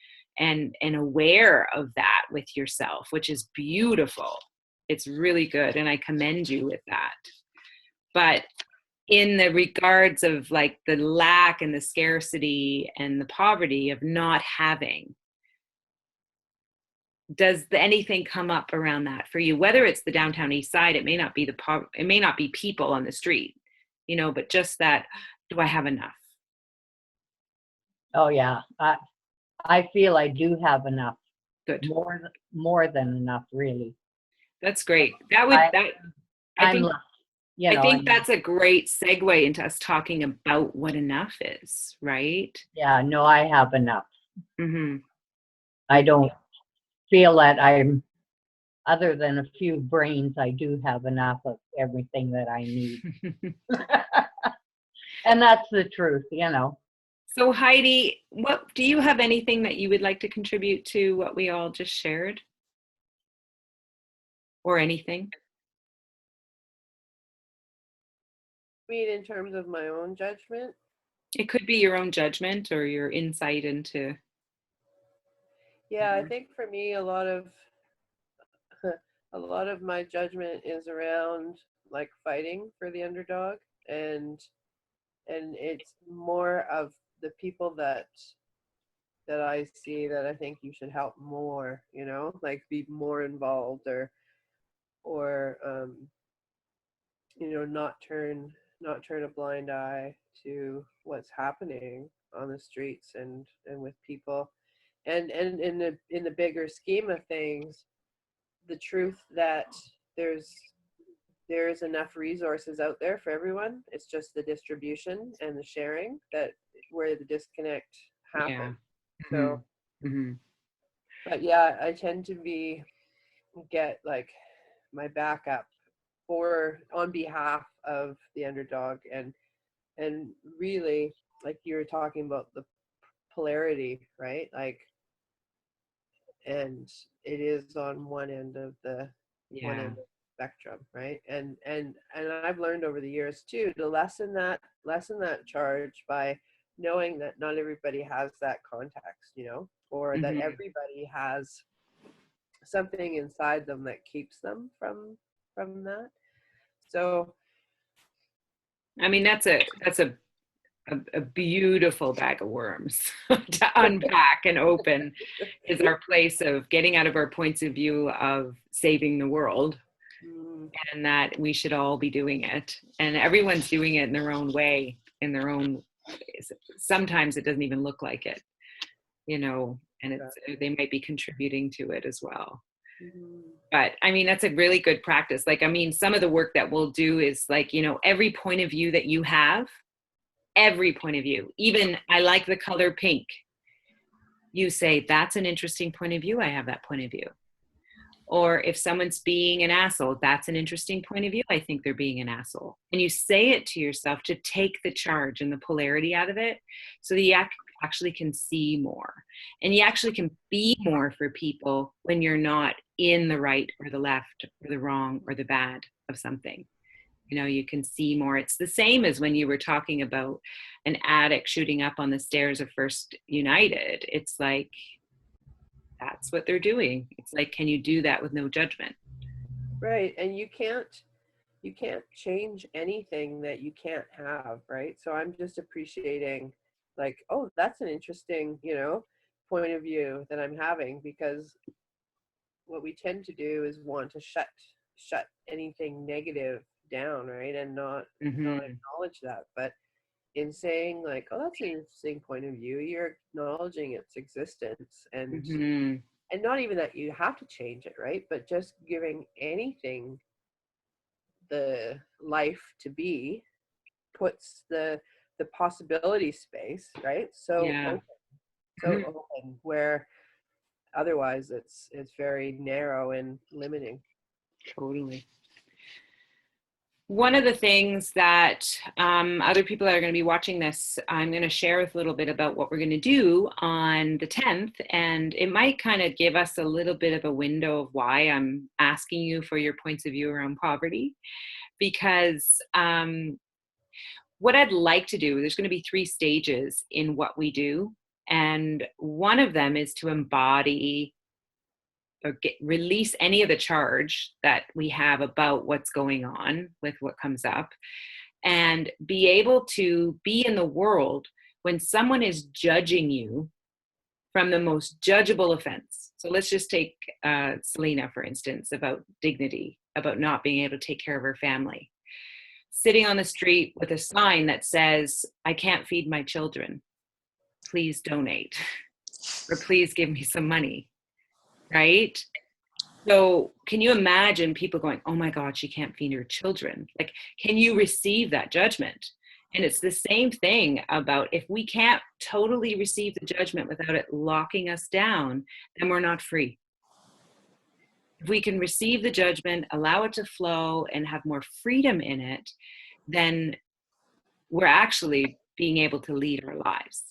aware of that with yourself, which is beautiful. It's really good, and I commend you with that. But in the regards of like the lack and the scarcity and the poverty of not having, does anything come up around that for you? Whether it's the downtown east side, it may not be it may not be people on the street, but just that, do I have enough? Oh, yeah. I feel I do have enough. Good. More than enough, really. That's great. I I'm think, lucky, I think that's a great segue into us talking about what enough is, right? Yeah, no, I have enough. Mm-hmm. I don't feel that other than a few brains, I do have enough of everything that I need. And that's the truth. So Heidi, do you have anything that you would like to contribute to what we all just shared? Or anything? I mean, in terms of my own judgment? It could be your own judgment or your insight into. Yeah, I think for me, a lot of my judgment is around like fighting for the underdog, and it's more of the people that I see that I think you should help more, like be more involved, or not turn a blind eye to what's happening on the streets and with people, and in the bigger scheme of things, the truth that there's enough resources out there for everyone. It's just the distribution and the sharing that where the disconnect happens. Yeah. So Mm-hmm. but yeah, I tend to get like my back up for on behalf of the underdog, and really, like you were talking about the polarity, right? Like, and it is on one end of the spectrum, right? And I've learned over the years too to lessen that charge by knowing that not everybody has that context, or that everybody has something inside them that keeps them from that. So I mean, that's a beautiful bag of worms to unpack and open, is our place of getting out of our points of view of saving the world, and that we should all be doing it, and everyone's doing it in their own way, in their own, sometimes it doesn't even look like it, and they might be contributing to it as well. But I mean, that's a really good practice. Like, I mean, some of the work that we'll do is like, every point of view that you have, every point of view, even I like the color pink, you say, that's an interesting point of view. I have that point of view. Or if someone's being an asshole, that's an interesting point of view. I think they're being an asshole. And you say it to yourself to take the charge and the polarity out of it, so that you actually can see more. And you actually can be more for people when you're not in the right or the left or the wrong or the bad of something. You can see more. It's the same as when you were talking about an addict shooting up on the stairs of First United. It's like, that's what they're doing. It's like, can you do that with no judgment? Right. And you can't change anything that you can't have, right? So I'm just appreciating, like, oh, that's an interesting, point of view that I'm having, because what we tend to do is want to shut anything negative down, right? And not acknowledge that. But in saying like, oh, that's an interesting point of view, you're acknowledging its existence, and not even that you have to change it, right? But just giving anything the life to be puts the the possibility space, right? So Yeah. open, so open, where otherwise it's very narrow and limiting. Totally. One of the things that other people that are going to be watching this, I'm going to share with a little bit about what we're going to do on the 10th. And it might kind of give us a little bit of a window of why I'm asking you for your points of view around poverty. Because what I'd like to do, there's going to be 3 stages in what we do. And one of them is to embody or release any of the charge that we have about what's going on with what comes up, and be able to be in the world when someone is judging you from the most judgeable offense. So let's just take Selena, for instance, about dignity, about not being able to take care of her family. Sitting on the street with a sign that says, I can't feed my children. Please donate. Or please give me some money. Right? So can you imagine people going, oh my God, she can't feed her children? Like, can you receive that judgment? And it's the same thing about if we can't totally receive the judgment without it locking us down, then we're not free. If we can receive the judgment, allow it to flow and have more freedom in it, then we're actually being able to lead our lives.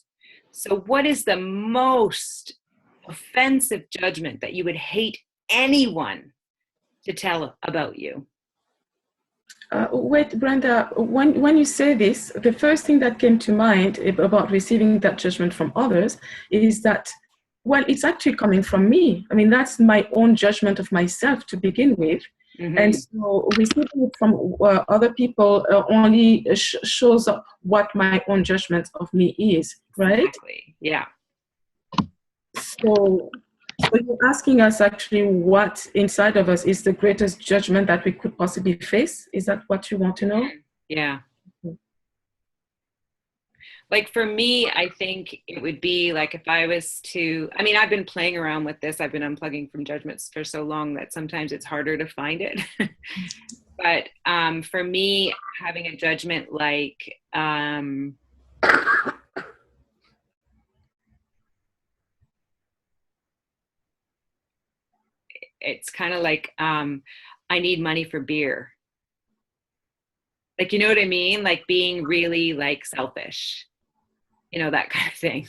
So what is the most offensive judgment that you would hate anyone to tell about you? Wait, Brenda, when you say this, the first thing that came to mind about receiving that judgment from others is that, well, it's actually coming from me. I mean, that's my own judgment of myself to begin with. Mm-hmm. And so receiving it from other people only shows up what my own judgment of me is, right? Exactly. Yeah. So you're asking us actually what inside of us is the greatest judgment that we could possibly face? Is that what you want to know? Yeah. Like for me, I think it would be like if I was to, I mean, I've been playing around with this. I've been unplugging from judgments for so long that sometimes it's harder to find it. But for me, having a judgment like, it's kind of like, I need money for beer. Like, you know what I mean? Like being really like selfish, you know, that kind of thing.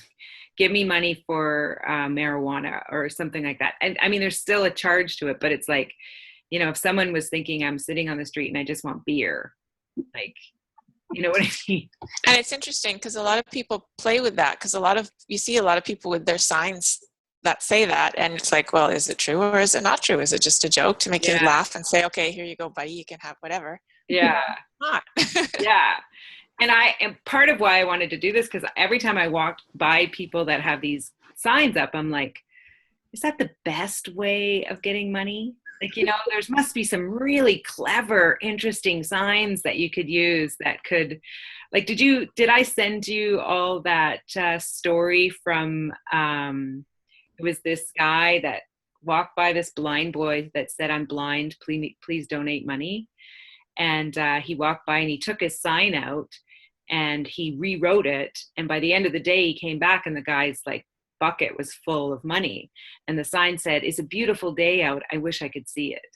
Give me money for marijuana or something like that. And I mean, there's still a charge to it, but it's like, you know, if someone was thinking I'm sitting on the street and I just want beer, like, you know what I mean? And it's interesting because a lot of people play with that because you see a lot of people with their signs that say that, and it's like, well, is it true or is it not true? Is it just a joke to make you laugh and say, okay, here you go, buddy, you can have whatever? Yeah. Not. Yeah. And part of why I wanted to do this, because every time I walk by people that have these signs up, I'm like, is that the best way of getting money? Like, you know, there's must be some really clever, interesting signs that you could use that could, like, did I send you all that story from, it was this guy that walked by this blind boy that said, I'm blind, please donate money. And he walked by and he took his sign out and he rewrote it. And by the end of the day, he came back and the guy's like bucket was full of money. And the sign said, it's a beautiful day out. I wish I could see it.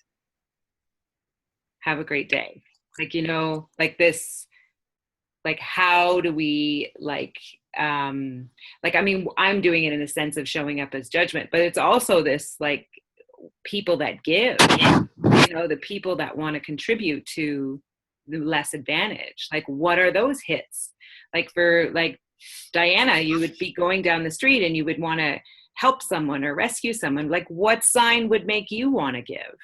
Have a great day. Like, you know, like this, like, how do we like, I mean, I'm doing it in a sense of showing up as judgment, but it's also this like people that give, you know, the people that want to contribute to the less advantaged. Like, what are those hits? Like for like Diana, you would be going down the street and you would want to help someone or rescue someone. Like, what sign would make you want to give?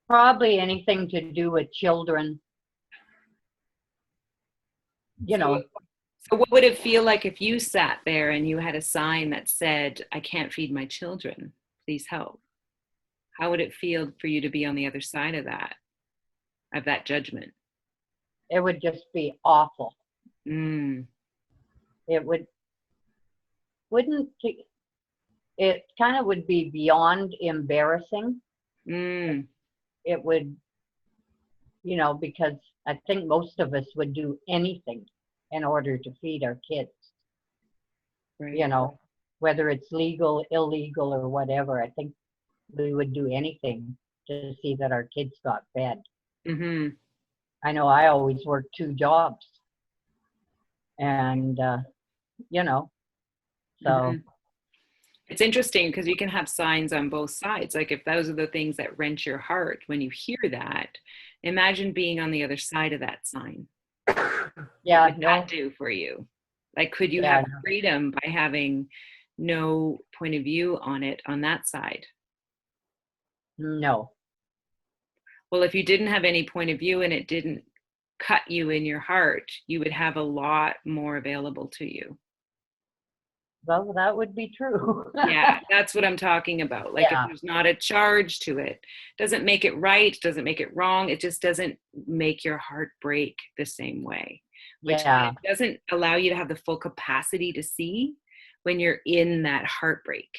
Probably anything to do with children. You know. So what would it feel like if you sat there and you had a sign that said, I can't feed my children, please help? How would it feel for you to be on the other side of that judgment? It would just be awful. Mm. It it kind of would be beyond embarrassing. Mm. It would, you know, because I think most of us would do anything in order to feed our kids, Right. you know, whether it's legal, illegal, or whatever. I think we would do anything to see that our kids got fed. Mm-hmm. I know I always worked 2 jobs, and, you know, so. Mm-hmm. It's interesting because you can have signs on both sides. Like if those are the things that wrench your heart when you hear that, imagine being on the other side of that sign. Yeah, What would that do for you? Like, could you have freedom by having no point of view on it on that side? No. Well, if you didn't have any point of view and it didn't cut you in your heart, you would have a lot more available to you. Well, that would be true. Yeah, that's what I'm talking about. Like Yeah. if there's not a charge to it, doesn't make it right, doesn't make it wrong. It just doesn't make your heart break the same way. Which Yeah. doesn't allow you to have the full capacity to see when you're in that heartbreak.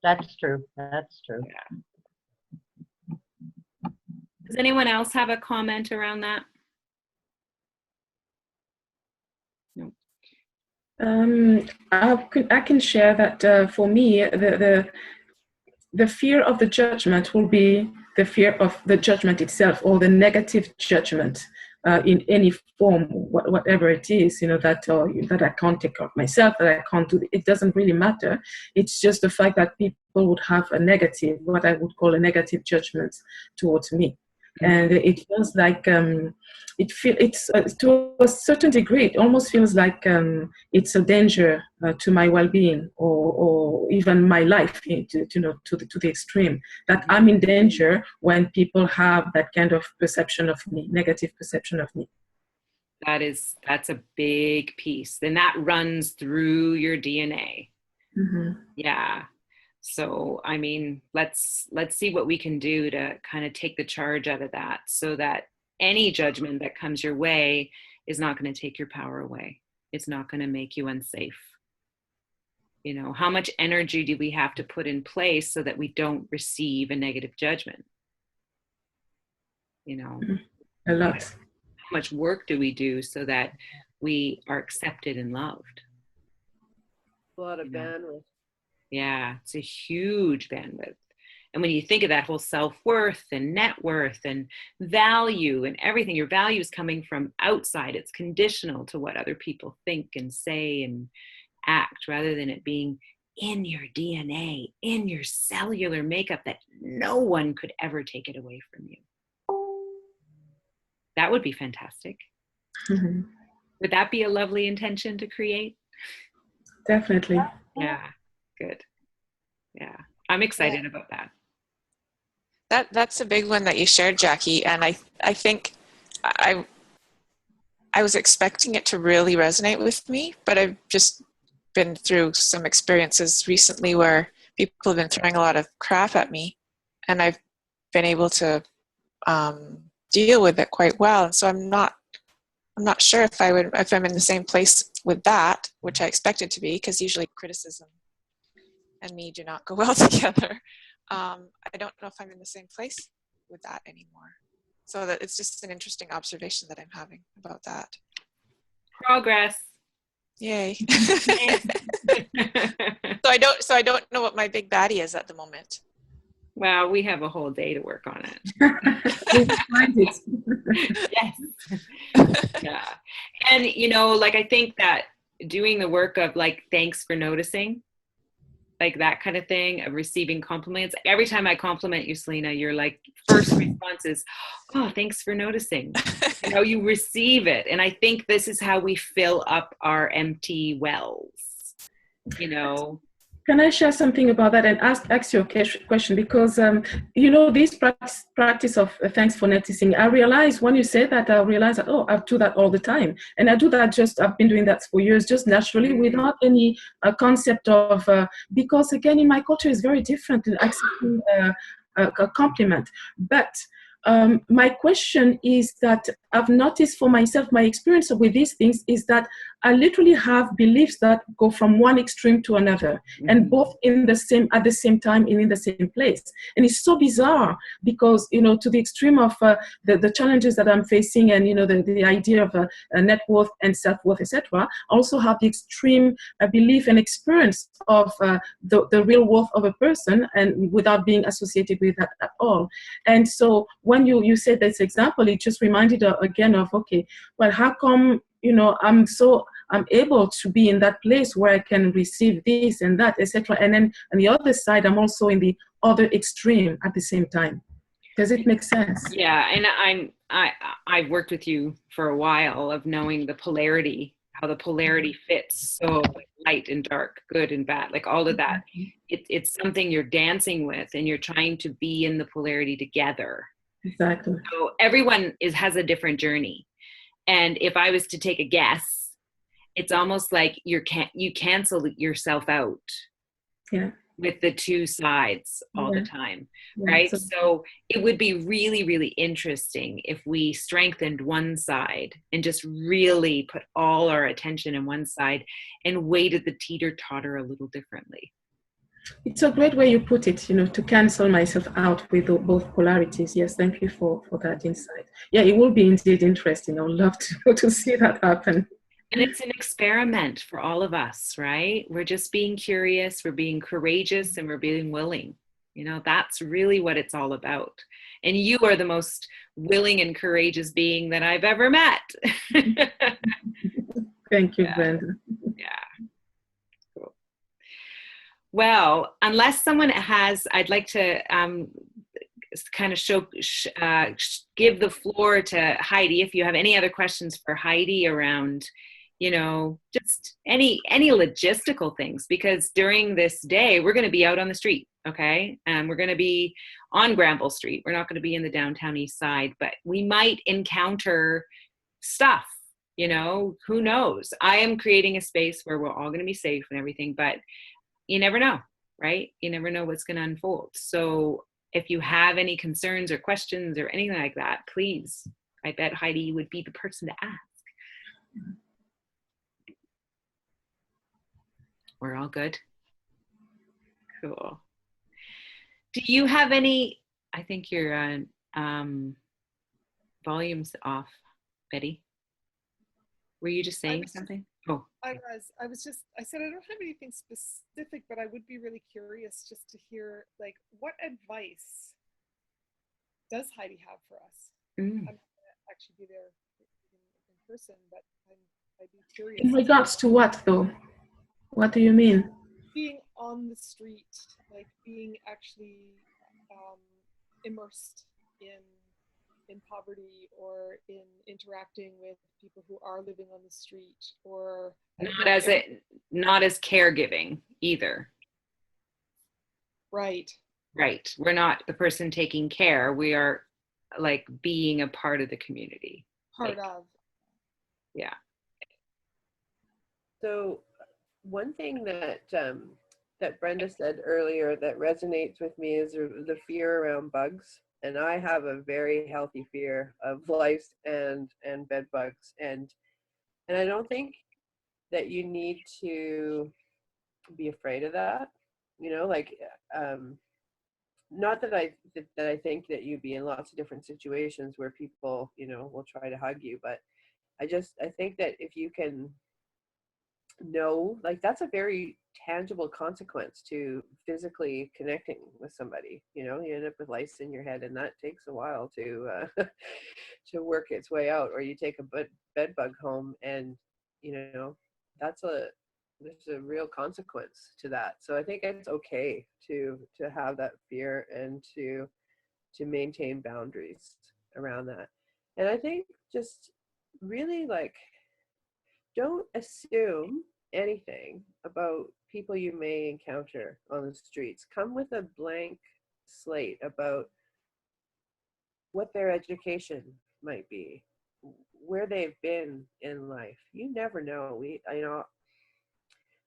That's true. That's true. Yeah. Does anyone else have a comment around that? No. I can share that for me, the fear of the judgment will be the fear of the judgment itself, or the negative judgment in any form, whatever it is, that I can't take care of myself, that I can't do. It doesn't really matter. It's just the fact that people would have a negative, what I would call a negative judgment towards me. And it feels like it's to a certain degree, it almost feels like it's a danger to my well-being, or even my life, to the extreme, that I'm in danger when people have that kind of perception of me, negative perception of me. That's a big piece. Then that runs through your DNA. Mm-hmm. Yeah. So, I mean, let's see what we can do to kind of take the charge out of that, so that any judgment that comes your way is not going to take your power away. It's not going to make you unsafe. How much energy do we have to put in place so that we don't receive a negative judgment? A lot. How much work do we do so that we are accepted and loved? A lot of bandwidth. Yeah, it's a huge bandwidth. And when you think of that whole self-worth and net worth and value and everything, your value is coming from outside. It's conditional to what other people think and say and act, rather than it being in your DNA, in your cellular makeup, that no one could ever take it away from you. That would be fantastic. Mm-hmm. Would that be a lovely intention to create? Definitely. Yeah. Good. Yeah. I'm excited about that. That's a big one that you shared, Jackie. And I think I was expecting it to really resonate with me, but I've just been through some experiences recently where people have been throwing a lot of crap at me, and I've been able to deal with it quite well. And so I'm not sure if I'm in the same place with that, which I expected to be, because usually criticism and me do not go well together. I don't know if I'm in the same place with that anymore. So that it's just an interesting observation that I'm having about that. Progress. Yay. So I don't know what my big baddie is at the moment. Well, we have a whole day to work on it. We'll find it. Yes. Yeah. And, I think that doing the work of thanks for noticing, that kind of thing, of receiving compliments. Every time I compliment you, Selena, your first response is, oh, thanks for noticing. You receive it. And I think this is how we fill up our empty wells, Can I share something about that and ask you a question? Because, this practice of thanks for noticing, I realized when you say that, I do that all the time. And I do that I've been doing that for years, just naturally, without any concept of, because again, in my culture, it's very different in accepting a compliment. But my question is that I've noticed for myself, my experience with these things is that I literally have beliefs that go from one extreme to another, and both at the same time and in the same place. And it's so bizarre because, to the extreme of the challenges that I'm facing, and the idea of a net worth and self-worth, etc. Also have the extreme belief and experience of the real worth of a person, and without being associated with that at all. And so when you said this example, it just reminded again of, okay, well, how come I'm able to be in that place where I can receive this and that, etc. And then on the other side, I'm also in the other extreme at the same time. Does it make sense? Yeah, and I've worked with you for a while of knowing the polarity, how the polarity fits so light and dark, good and bad, like all of that. It's something you're dancing with, and you're trying to be in the polarity together. Exactly. So everyone has a different journey. And if I was to take a guess, it's almost like you cancel yourself out. Yeah. With the two sides all the time, right? So it would be really, really interesting if we strengthened one side and just really put all our attention in one side and weighted the teeter-totter a little differently. It's a great way you put it, to cancel myself out with both polarities. Yes, thank you for that insight. Yeah, it will be indeed interesting. I would love to see that happen. And it's an experiment for all of us, right? We're just being curious, we're being courageous, and we're being willing. That's really what it's all about. And you are the most willing and courageous being that I've ever met. Thank you, Brenda. Yeah. Cool. Well, unless someone I'd like to kind of give the floor to Heidi if you have any other questions for Heidi around just any logistical things, because during this day we're going to be out on the street, okay? And we're going to be on Granville Street. We're not going to be in the downtown east side, but we might encounter stuff, who knows? I am creating a space where we're all going to be safe and everything, but you never know, right? You never know what's going to unfold. So if you have any concerns or questions or anything like that, please, I bet Heidi would be the person to ask. We're all good? Cool. Do you have any, I think your volume's off, Betty. Were you just saying something? Oh. I said I don't have anything specific, but I would be really curious just to hear, like, what advice does Heidi have for us? I'm not going to actually be there in person, but I'd be curious. In regards to what, though? What do you mean? Being on the street, like being actually immersed in poverty, or in interacting with people who are living on the street, or not as caregiving either. Right. We're not the person taking care. We are like being a part of the community. Yeah. So one thing that that Brenda said earlier that resonates with me is the fear around bugs. And I have a very healthy fear of lice and bed bugs. And I don't think that you need to be afraid of that. Not that I think that you'd be in lots of different situations where people, will try to hug you, but I think that if you can know, like, that's a very tangible consequence to physically connecting with somebody. You end up with lice in your head, and that takes a while to to work its way out. Or you take a bed bug home, and there's a real consequence to that. So I think it's okay to have that fear and to maintain boundaries around that. And I think just really, like, don't assume anything about people you may encounter on the streets. Come with a blank slate about what their education might be, where they've been in life. You never know.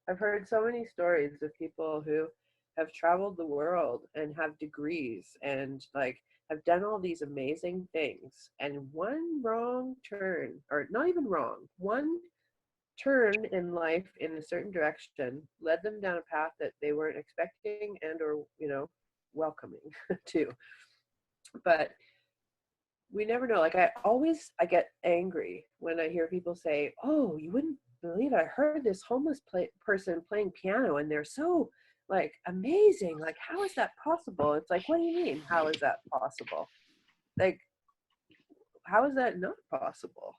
I've heard so many stories of people who have traveled the world and have degrees, and like have done all these amazing things, and one wrong turn, or not even wrong, one turn in life in a certain direction led them down a path that they weren't expecting and or welcoming to. But we never know. Like I get angry when I hear people say, oh, you wouldn't believe it, I heard this homeless person playing piano and they're so like amazing, like how is that possible? It's like, what do you mean, how is that possible? Like, how is that not possible?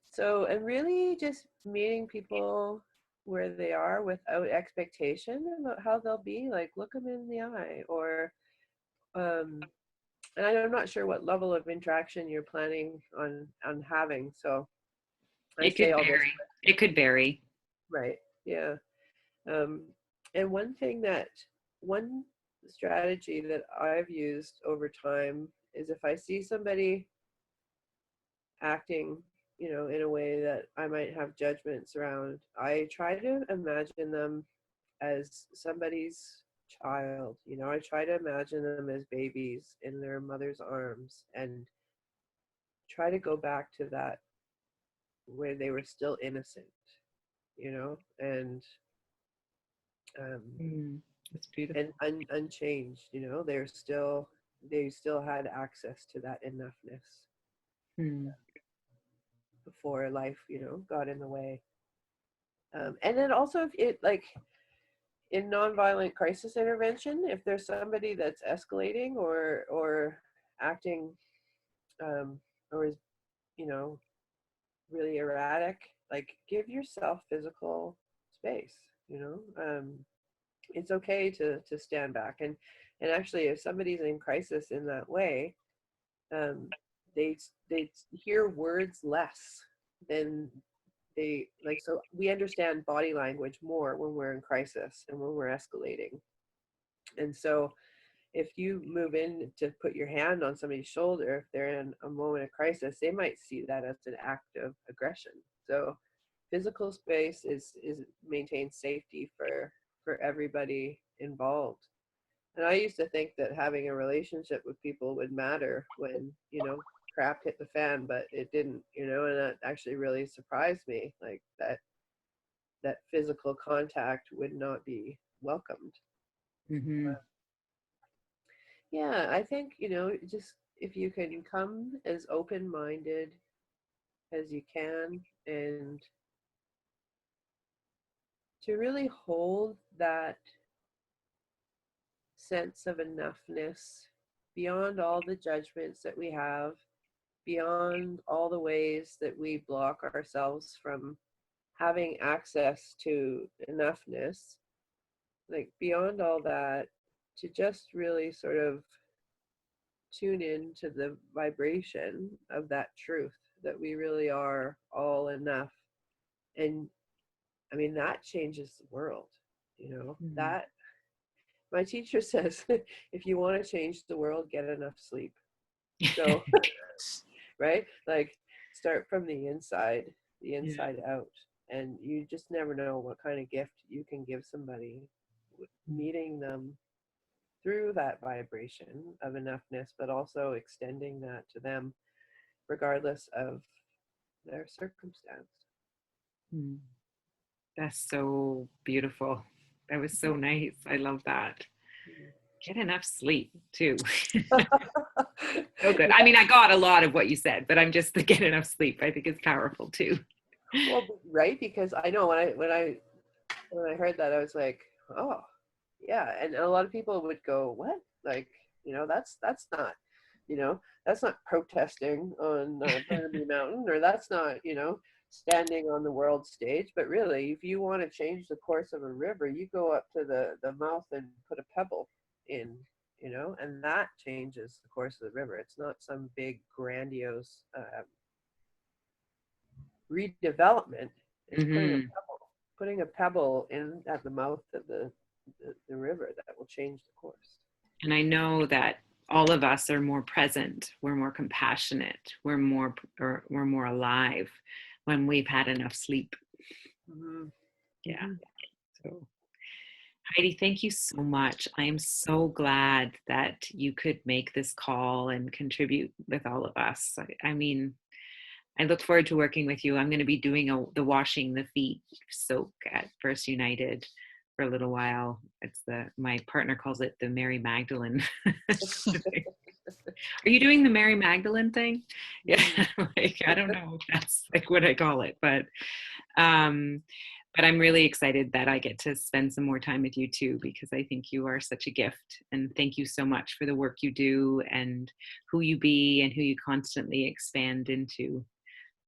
So, and really just meeting people where they are without expectation about how they'll be, like look them in the eye, or and I'm not sure what level of interaction you're planning on having, so I say all this. It could vary. Right. Yeah. And one strategy that I've used over time is if I see somebody acting, in a way that I might have judgments around, I try to imagine them as somebody's child. I try to imagine them as babies in their mother's arms and try to go back to that where they were still innocent, and that's beautiful. and unchanged. They still had access to that enoughness before life got in the way. And then also, if it, like in nonviolent crisis intervention, if there's somebody that's escalating or acting or is really erratic, like give yourself physical space. It's okay to stand back, and actually if somebody's in crisis in that way, they hear words less than they like. So we understand body language more when we're in crisis and when we're escalating. And so if you move in to put your hand on somebody's shoulder, if they're in a moment of crisis, they might see that as an act of aggression. So physical space is maintains safety for everybody involved. And I used to think that having a relationship with people would matter when, crap hit the fan, but it didn't, and that actually really surprised me, like that physical contact would not be welcomed. Yeah, I think, just if you can come as open-minded as you can, and to really hold that sense of enoughness beyond all the judgments that we have, beyond all the ways that we block ourselves from having access to enoughness, like beyond all that, to just really sort of tune in to the vibration of that truth that we really are all enough. And I mean, that changes the world, that my teacher says, if you want to change the world, get enough sleep. So, right? Like start from the inside out. And you just never know what kind of gift you can give somebody, meeting them through that vibration of enoughness, but also extending that to them regardless of their circumstance. That's so beautiful. That was so nice. I love that. Get enough sleep too. So good. I mean, I got a lot of what you said, but I'm just the get enough sleep, I think is powerful too. Well, right, because I know when I heard that, I was like, oh yeah. And a lot of people would go, what? Like, that's not, that's not protesting on Burnaby Mountain, or that's not, standing on the world stage. But really, if you want to change the course of a river, you go up to the mouth and put a pebble in, and that changes the course of the river. It's not some big grandiose redevelopment. It's putting a pebble in at the mouth of the river that will change the course. And I know that all of us are more present, we're more compassionate, we're more alive when we've had enough sleep. Yeah. So Heidi, thank you so much. I am so glad that you could make this call and contribute with all of us. I mean, I look forward to working with you. I'm going to be doing the washing the feet soak at First United for a little while. It's my partner calls it the Mary Magdalene. Are you doing the Mary Magdalene thing? Yeah, like I don't know if that's like what I call it, but I'm really excited that I get to spend some more time with you too, because I think you are such a gift. And thank you so much for the work you do and who you be and who you constantly expand into.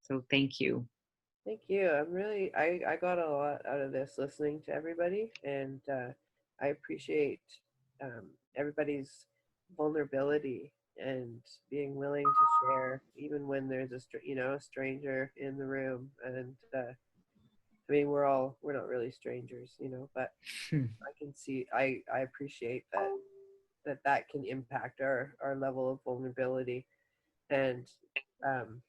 So thank you. Thank you. I got a lot out of this listening to everybody, and I appreciate everybody's vulnerability and being willing to share, even when there's a stranger in the room. And I mean, we're not really strangers, but I can see, I appreciate that can impact our level of vulnerability. And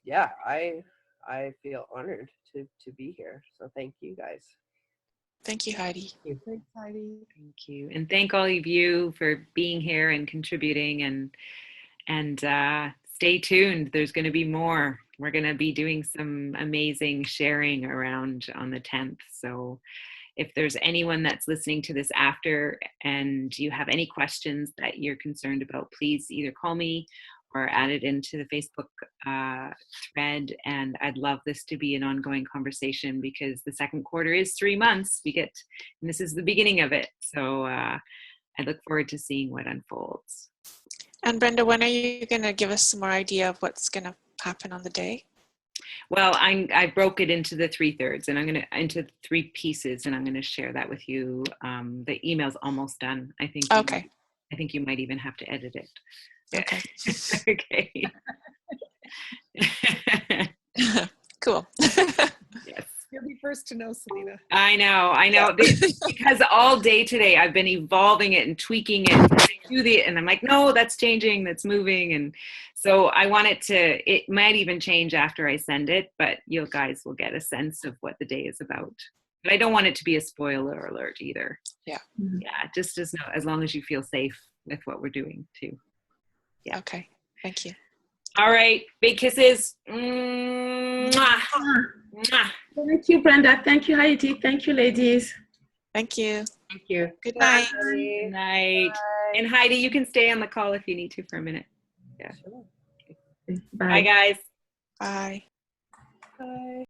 yeah, I feel honored to be here. So thank you guys. Thank you, Heidi. Thanks, Heidi. Thank you. And thank all of you for being here and contributing, and stay tuned. There's going to be more. We're going to be doing some amazing sharing around on the 10th. So if there's anyone that's listening to this after and you have any questions that you're concerned about, please either call me or add it into the Facebook thread. And I'd love this to be an ongoing conversation, because the second quarter is 3 months. And this is the beginning of it. So I look forward to seeing what unfolds. And Brenda, when are you going to give us some more idea of what's going to happen on the day? Well, I broke it into the 3/3, and into 3 pieces, and I'm going to share that with you. The email's almost done. I think. Okay. I think you might even have to edit it. Okay. Okay. Cool. Yes. You'll be first to know, Selena. I know. Because all day today I've been evolving it and tweaking it and I'm like, no, that's changing, that's moving. And so I want it might even change after I send it, but you guys will get a sense of what the day is about. But I don't want it to be a spoiler alert either. Yeah. Yeah. Just as long as you feel safe with what we're doing too. Yeah. Okay. Thank you. All right. Big kisses. Mwah. Mwah. Thank you, Brenda. Thank you, Heidi. Thank you, ladies. Thank you. Thank you. Good night. Good night. And Heidi, you can stay on the call if you need to for a minute. Yeah. Sure. Bye, guys. Bye. Bye.